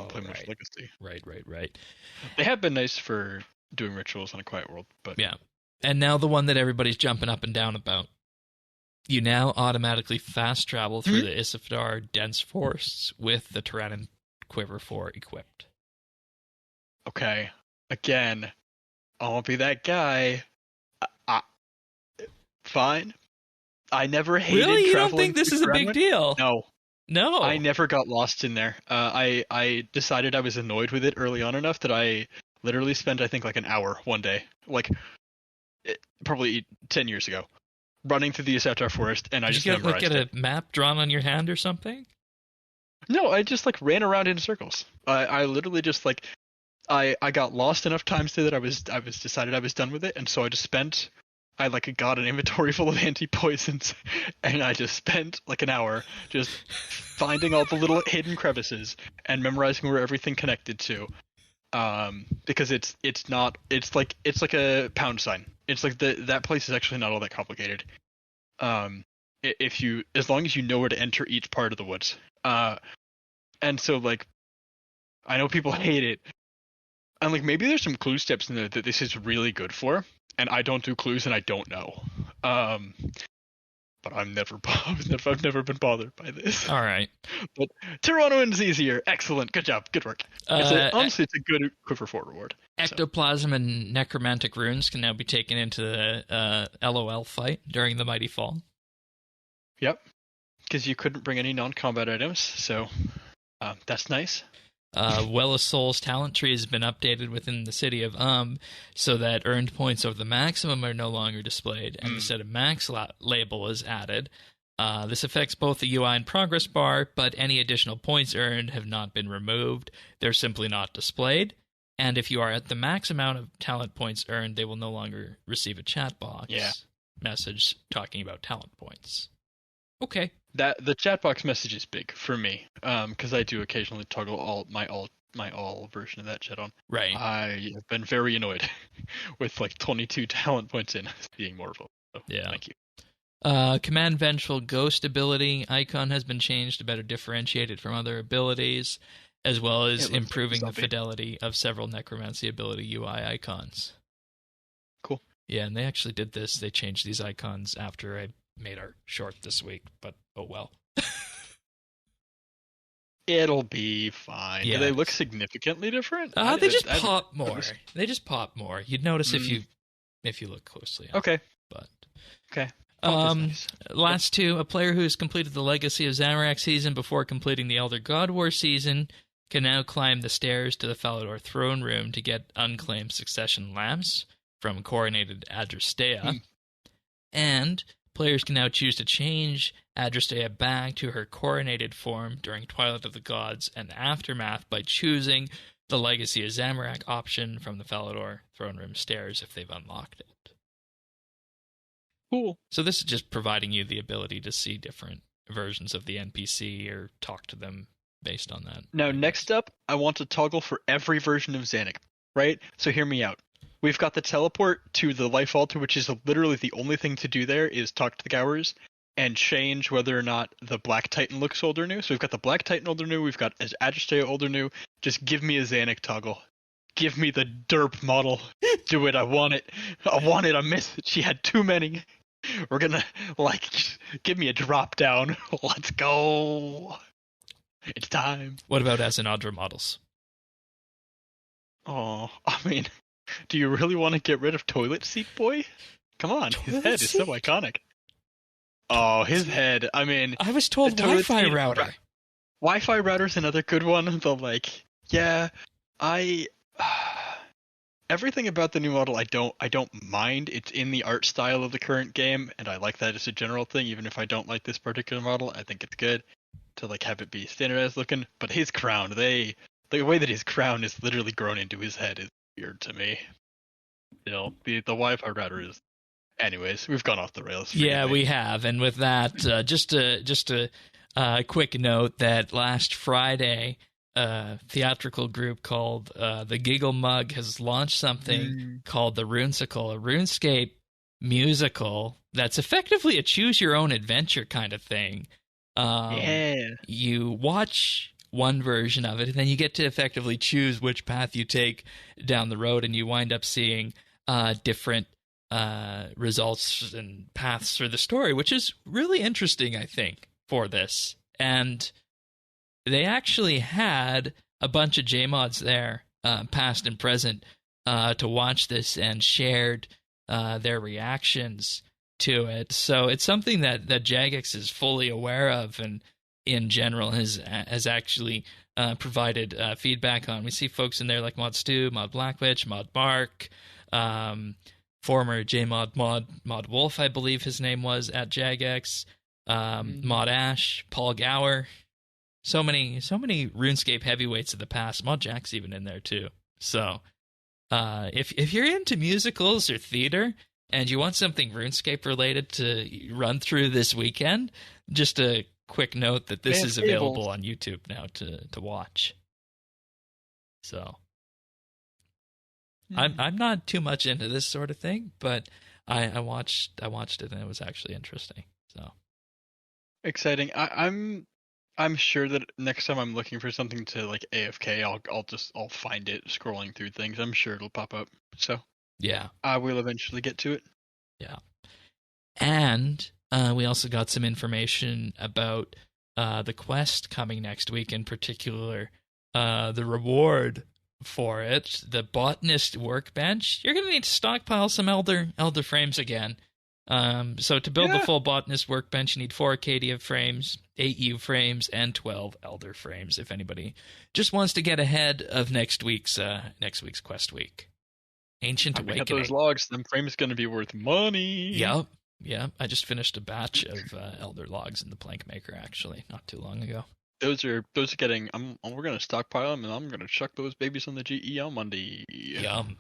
play much legacy. Right. They have been nice for doing rituals on a quiet world, but yeah. And now the one that everybody's jumping up and down about. You now automatically fast travel through the Isafdar dense forests with the Tyrannon Quiver 4 equipped. Okay. Again, I won't be that guy. Fine. I never hated traveling. Really? You don't think this is a big deal? No. I never got lost in there. I decided I was annoyed with it early on enough that I literally spent, I think, like an hour one day. Like, probably 10 years ago, running through the Issatar forest, and I just memorized get a map drawn on your hand or something? No, I just like ran around in circles. I literally just like I got lost enough times today that I was decided I was done with it, and so I just spent I like got an inventory full of anti-poisons, and I just spent like an hour just finding all the little hidden crevices and memorizing where everything connected to. Because it's like a pound sign. It's like that place is actually not all that complicated. As long as you know where to enter each part of the woods. And so like, I know people hate it. And like maybe there's some clue steps in there that this is really good for. And I don't do clues, and I don't know. But I've never been bothered by this. All right. But Tyrannoan's easier. Excellent. Good job. Good work. Honestly, it's a good Quiver 4 reward. Ectoplasm and necromantic runes can now be taken into the LOL fight during the Mighty Fall. Yep. Because you couldn't bring any non-combat items, so that's nice. Well of Souls talent tree has been updated within the city of so that earned points over the maximum are no longer displayed, and instead of max label is added. This affects both the UI and progress bar, but any additional points earned have not been removed. They're simply not displayed. And if you are at the max amount of talent points earned, they will no longer receive a chat box message talking about talent points. Okay. The chat box message is big for me, because I do occasionally toggle my all version of that chat on. Right. I have been very annoyed with like 22 talent points in being more of a. So yeah. Thank you. Command Vengeful Ghost ability icon has been changed to better differentiate it from other abilities, as well as improving the fidelity of several necromancy ability UI icons. Cool. Yeah, and they actually did this. They changed these icons after I made our short this week, but oh well. It'll be fine. Yeah. Do they look significantly different? They just pop more. They just pop more. You'd notice if you look closely. Okay. But okay. Nice. Last two, a player who has completed the Legacy of Zamorak season before completing the Elder God War season can now climb the stairs to the Falador throne room to get unclaimed succession lamps from coronated Adrastea. And players can now choose to change Adrastea back to her coronated form during Twilight of the Gods and Aftermath by choosing the Legacy of Zamorak option from the Falador throne room stairs if they've unlocked it. Cool. So this is just providing you the ability to see different versions of the NPC or talk to them based on that. Now, next up, I want to toggle for every version of Zanuck, right? So hear me out. We've got the teleport to the Life Altar, which is literally the only thing to do there is talk to the Gowers and change whether or not the Black Titan looks old or new. So we've got the Black Titan old or new, we've got Adrastea old or new. Just give me a Zanuck toggle. Give me the derp model. Do it, I want it. I miss it. She had too many. We're gonna, give me a drop down. Let's go. It's time. What about Asinadra models? Oh, I mean, do you really want to get rid of Toilet Seat Boy? Come on, his head is so iconic. Oh, his head. I mean, I was told Wi-Fi router. Wi-Fi router's another good one. Everything about the new model I don't mind. It's in the art style of the current game, and I like that as a general thing. Even if I don't like this particular model, I think it's good to have it be standardized looking. But his crown, the way that his crown is literally grown into his head is weird to me. The Wi-Fi router is. Anyways, we've gone off the rails. Yeah, we have. And with that, just a quick note that last Friday, a theatrical group called the Giggle Mug has launched something called the RuneSical, a RuneScape musical that's effectively a choose-your-own-adventure kind of thing. You watch one version of it, and then you get to effectively choose which path you take down the road, and you wind up seeing different results and paths for the story, which is really interesting, I think, for this. And they actually had a bunch of JMods there, past and present, to watch this and shared their reactions to it. So it's something that Jagex is fully aware of and in general has actually provided feedback on. We see folks in there like Mod Stu, Mod Black Witch, Mod Mark, former Mod Wolf, I believe his name was, at Jagex, Mod Ash, Paul Gower. So many RuneScape heavyweights of the past. Mod Jack's even in there too. So if you're into musicals or theater and you want something RuneScape related to run through this weekend, just a quick note that this is available on YouTube now to watch. So I'm not too much into this sort of thing, but I watched it and it was actually interesting. So exciting. I'm sure that next time I'm looking for something to like AFK, I'll find it scrolling through things. I'm sure it'll pop up. So yeah, I will eventually get to it. Yeah, and we also got some information about the quest coming next week. In particular, the reward for it, the botanist workbench. You're going to need to stockpile some elder frames again. So to build the full botanist workbench, you need 4 Acadia frames, 8 U frames, and 12 elder frames. If anybody just wants to get ahead of next week's quest week, Ancient Awakening. Get those logs. Them frames going to be worth money. Yep. Yeah. I just finished a batch of elder logs in the plank maker actually not too long ago. Those are getting. We're gonna stockpile them, and I'm gonna chuck those babies on the GE on Monday. Yum.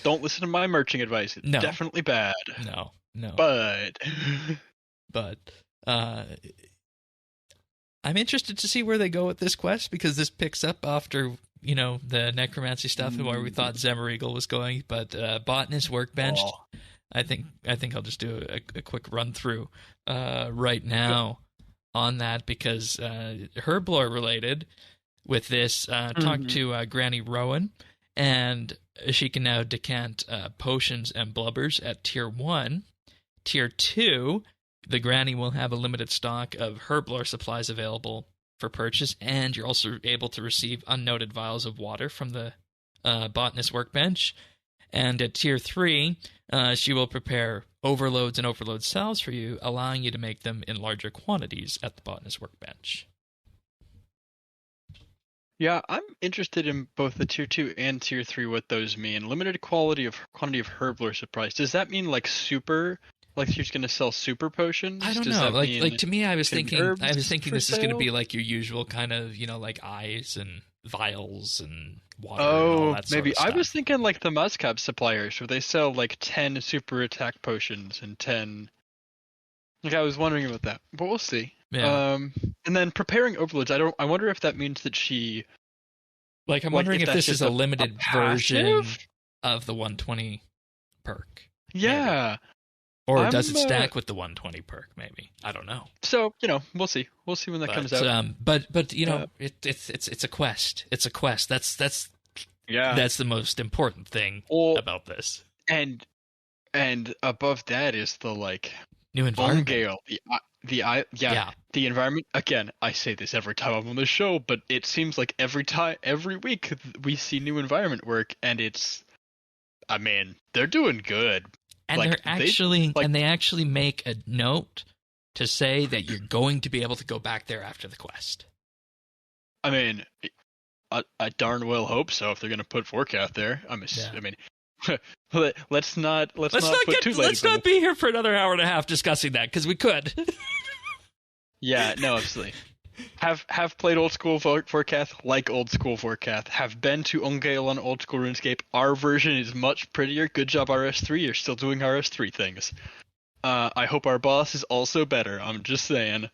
Don't listen to my merching advice. It's definitely bad. No. But I'm interested to see where they go with this quest, because this picks up after the necromancy stuff and where we thought Zemmereagle was going. But botanist workbench. I think I'll just do a quick run through right now on that, because herblore related with this. Talked to Granny Rowan, and she can now decant potions and blubbers at tier 1. Tier 2, the Granny will have a limited stock of herblore supplies available for purchase, and you're also able to receive unnoted vials of water from the botanist workbench. And at tier 3, she will prepare overloads and overload cells for you, allowing you to make them in larger quantities at the botanist workbench. Yeah, I'm interested in both the tier 2 and tier 3, what those mean. Limited quantity of herblore supplies. Does that mean like super? Like she's going to sell super potions? I don't know. Like to me, I was thinking this is going to be like your usual kind of, like eyes and vials and water. And all that sort maybe of stuff. I was thinking like the Muscab suppliers, where they sell like 10 super attack potions and 10. Like I was wondering about that, but we'll see. Yeah. And then preparing overloads. I wonder if that means that she. Like I'm wondering if this is a limited version of the 120 perk. Yeah. Maybe. Or does it stack with the 120 perk? Maybe, I don't know. So we'll see. We'll see when that comes out. But it's a quest. It's a quest. That's the most important thing about this. And above that is the new environment. Ungale, the environment. Again, I say this every time I'm on the show, but it seems like every week we see new environment work, and they're doing good. And they actually make a note to say that you're going to be able to go back there after the quest. I darn well hope so. If they're going to put Vorkath there, let's not be here for another hour and a half discussing that, because we could. Yeah, no, absolutely. Have played old school Vorkath, like old school Vorkath. Have been to Ungale on old school RuneScape. Our version is much prettier. Good job, RS3. You're still doing RS3 things. I hope our boss is also better. I'm just saying.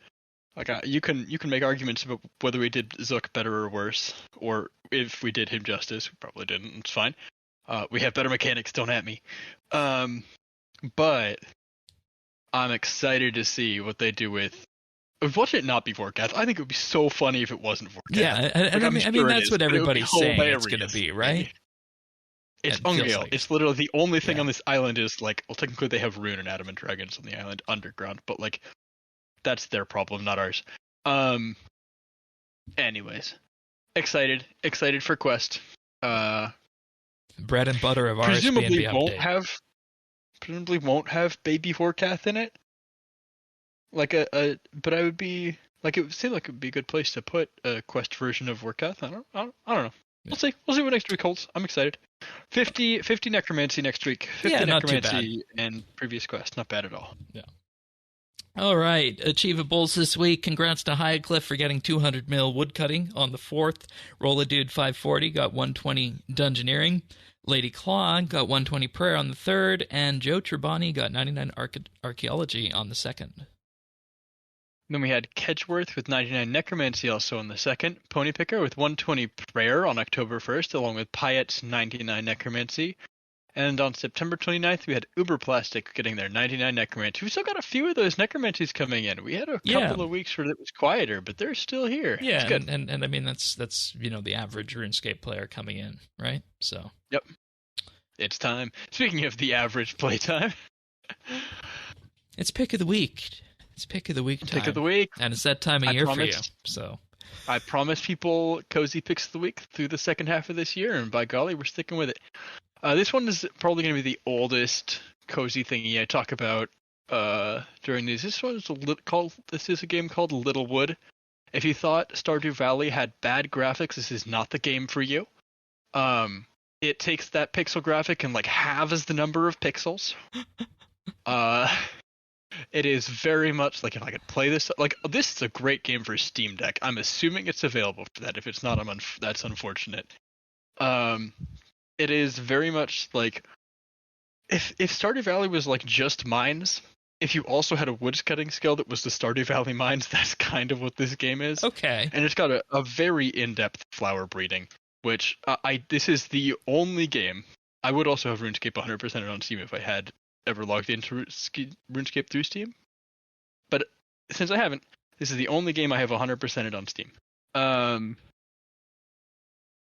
You can make arguments about whether we did Zook better or worse, or if we did him justice. We probably didn't. It's fine. We have better mechanics. Don't at me. But I'm excited to see what they do with. Watch it not be Vorkath. I think it would be so funny if it wasn't Vorkath. Yeah, and I mean that's what everybody's saying it's going to be, right? It's Ungale. It's literally the only thing on this island is technically they have Rune and Adamant Dragons on the island underground, but that's their problem, not ours. Anyways, excited for Quest. Bread and butter of RSBANDB update. Presumably won't have baby Vorkath in it. But it would seem like it would be a good place to put a Quest version of Vorkath. I don't know. We'll see. We'll see what next week holds. I'm excited. 50 necromancy next week. 50 necromancy and previous quest. Not bad at all. Yeah. All right, achievables this week. Congrats to Highcliff for getting 200 mil woodcutting on the 4th. Rolla Dude 540 got 120 dungeoneering. Lady Claw got 120 prayer on the 3rd, and Joe Trebani got 99 archaeology on the 2nd. Then we had Kedgeworth with 99 necromancy also on the 2nd. Ponypicker with 120 prayer on October 1st, along with Pyet's 99 necromancy. And on September 29th, we had Uberplastic getting their 99 necromancy. We still got a few of those necromancies coming in. We had a couple of weeks where it was quieter, but they're still here. Yeah, good. And I mean, that's the average RuneScape player coming in, right? So. Yep. It's time. Speaking of the average playtime. It's pick of the week. It's pick of the week time. Pick of the week. And it's that time of year for you. So. I promised people cozy picks of the week through the second half of this year, and by golly, we're sticking with it. This one is probably going to be the oldest cozy thingy I talk about during these. This one is a game called Littlewood. If you thought Stardew Valley had bad graphics, this is not the game for you. It takes that pixel graphic and halves the number of pixels. It is very much if I could play this, this is a great game for Steam Deck. I'm assuming it's available for that. If it's not, that's unfortunate. It is very much if Stardew Valley was just mines, if you also had a woods-cutting skill that was the Stardew Valley mines, that's kind of what this game is. Okay. And it's got a very in-depth flower breeding, which this is the only game. I would also have RuneScape 100% on Steam if I had ever logged into RuneScape through Steam. But since I haven't, this is the only game I have 100%ed on Steam.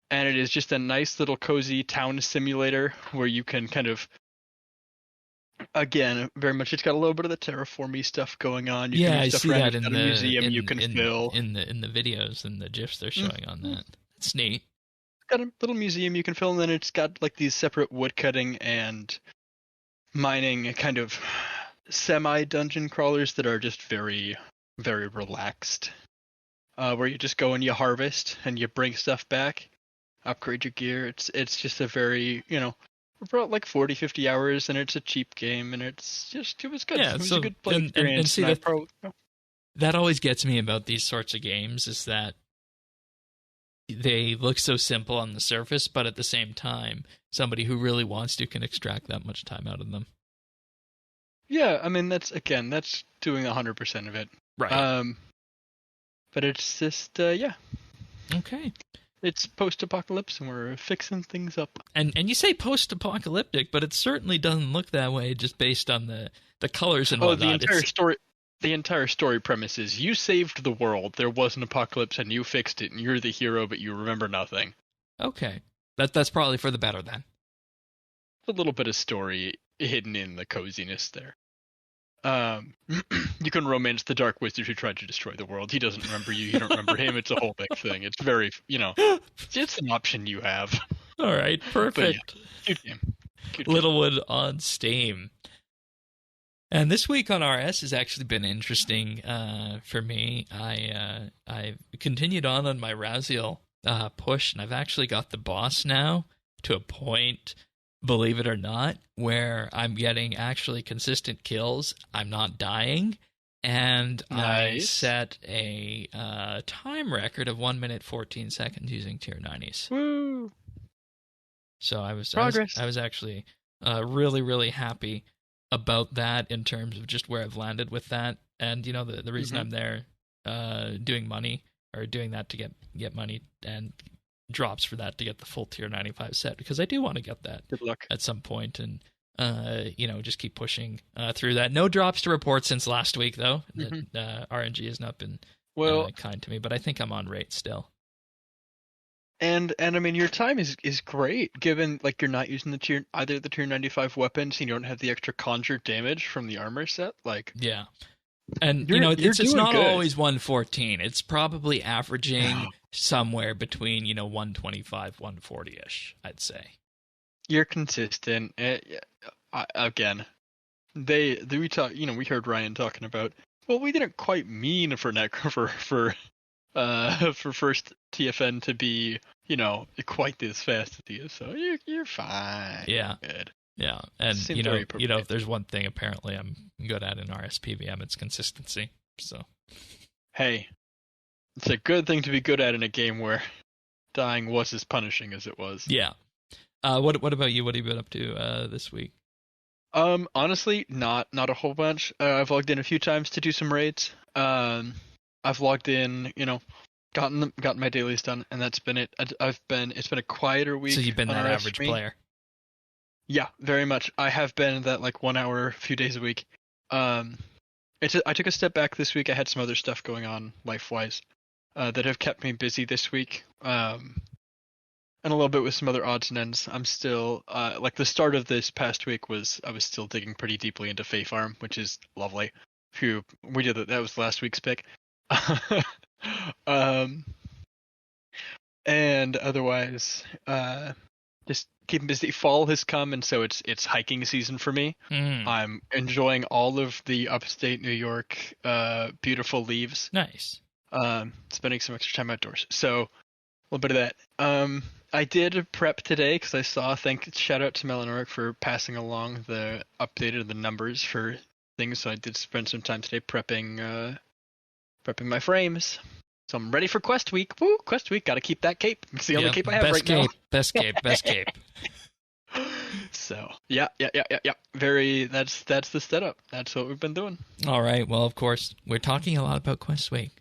And it is just a nice little cozy town simulator where you can kind of, again, very much, it's got a little bit of the terraformy stuff going on. You can I see that in the museum you can fill. In the videos and the GIFs they're showing on that. It's neat. It's got a little museum you can fill, and then it's got these separate woodcutting and mining kind of semi-dungeon crawlers that are just very, very relaxed. Where you just go and you harvest and you bring stuff back. Upgrade your gear. It's just a very, about 40, 50 hours, and it's a cheap game, and it was good. Yeah, it was a good play experience. And see, that always gets me about these sorts of games is that they look so simple on the surface, but at the same time, somebody who really wants to can extract that much time out of them. Yeah, I mean, that's doing 100% of it. Right. But it's just, yeah. Okay. It's post-apocalypse, and we're fixing things up. And you say post-apocalyptic, but it certainly doesn't look that way just based on the colors and whatnot. The entire story premise is you saved the world, there was an apocalypse, and you fixed it, and you're the hero, but you remember nothing. Okay. That's probably for the better, then. A little bit of story hidden in the coziness there. You can romance the dark wizard who tried to destroy the world. He doesn't remember you. You don't remember him. It's a whole big thing. It's very, it's an option you have. All right, perfect. Yeah, cute game. Littlewood on Steam. And this week on RS has actually been interesting for me. I continued on my Raziel push, and I've actually got the boss now to a point, believe it or not, where I'm getting actually consistent kills. I'm not dying, and nice. I set a time record of 1 minute 14 seconds using tier 90s. Woo! So I was actually really, really happy about that in terms of just where I've landed with that. And the reason I'm there doing money or doing that to get money and drops for that to get the full tier 95 set, because I do want to get that Good luck. at some point, and just keep pushing through that. No drops to report since last week though. RNG has not been kind to me, but I think I'm on rate still. And I mean, your time is great, given you're not using either the tier 95 weapons, and you don't have the extra conjured damage from the armor set. Yeah. And it's not always 114. It's probably averaging somewhere between 125, 140ish, I'd say. You're consistent. Again, we talk. We heard Ryan talking about. Well, we didn't quite mean for first TFN to be quite as fast as he is. So you're fine. Yeah. Good. Yeah. And if there's one thing apparently I'm good at in RSPBM, it's consistency. So hey, it's a good thing to be good at in a game where dying was as punishing as it was. Yeah. What about you? What have you been up to this week? Honestly, not a whole bunch. I've logged in a few times to do some raids. I've logged in, gotten my dailies done, and that's been it. It's been a quieter week. So you've been that average player. Yeah, very much. I have been that 1 hour, a few days a week. I took a step back this week. I had some other stuff going on life-wise that have kept me busy this week. And a little bit with some other odds and ends. I'm still the start of this past week I was still digging pretty deeply into Fae Farm, which is lovely. We did that was last week's pick. And otherwise, just keeping busy. Fall has come, and so it's hiking season for me. I'm enjoying all of the upstate New York beautiful leaves. Nice. Spending some extra time outdoors. So a little bit of that. I did prep today because I saw. Shout out to Melanoric for passing along the updated the numbers for things. So I did spend some time today prepping my frames. So I'm ready for Quest Week. Woo! Quest Week. Got to keep that cape. It's the only cape I have right now. Best cape. So yeah. That's the setup. That's what we've been doing. All right. Well, of course, we're talking a lot about Quest Week,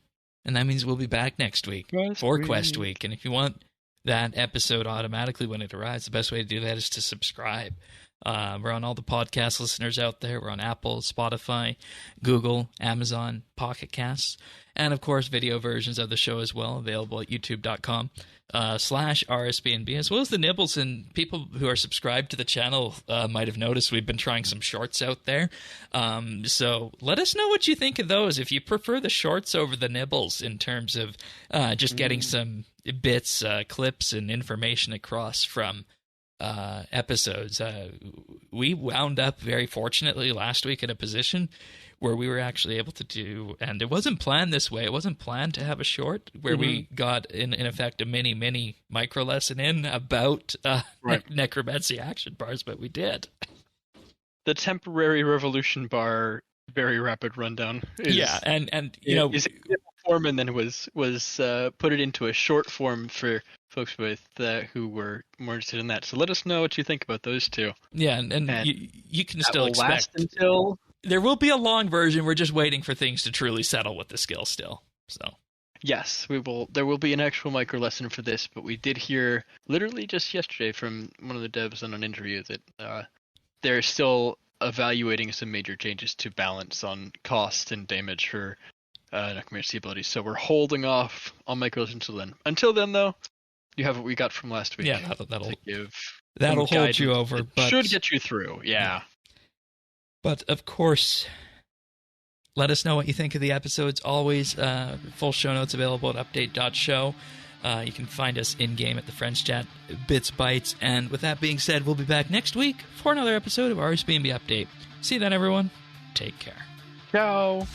and that means we'll be back next week for Quest Week. And if you want that episode automatically when it arrives, the best way to do that is to subscribe. We're on all the podcast listeners out there. We're on Apple, Spotify, Google, Amazon, Pocket Casts, and of course video versions of the show as well, available at youtube.com/RSBANDB, as well as the nibbles. And people who are subscribed to the channel might have noticed we've been trying some shorts out there. So let us know what you think of those, if you prefer the shorts over the nibbles in terms of just getting some bits, clips, and information across from episodes. We wound up very fortunately last week in a position where we were actually able to do, and it wasn't planned this way. It wasn't planned to have a short where we got in effect a mini micro lesson in about necromancy action bars, but we did. The temporary revolution bar, very rapid rundown. Is a form, and then was put it into a short form for folks with who were more interested in that. So let us know what you think about those two. Yeah, and you can still expect last until there will be a long version. We're just waiting for things to truly settle with the skill still. So yes, we will. There will be an actual micro lesson for this, but we did hear literally just yesterday from one of the devs on an interview that they're still evaluating some major changes to balance on cost and damage for necromancy abilities. So we're holding off on micro lessons until then. Until then, though, you have what we got from last week. Yeah, that'll hold you over. But should get you through. Yeah. But of course, let us know what you think of the episodes. Always full show notes available at update.show. You can find us in-game at the Friends Chat, BitsBytes. And with that being said, we'll be back next week for another episode of RSBANDB Update. See you then, everyone. Take care. Ciao.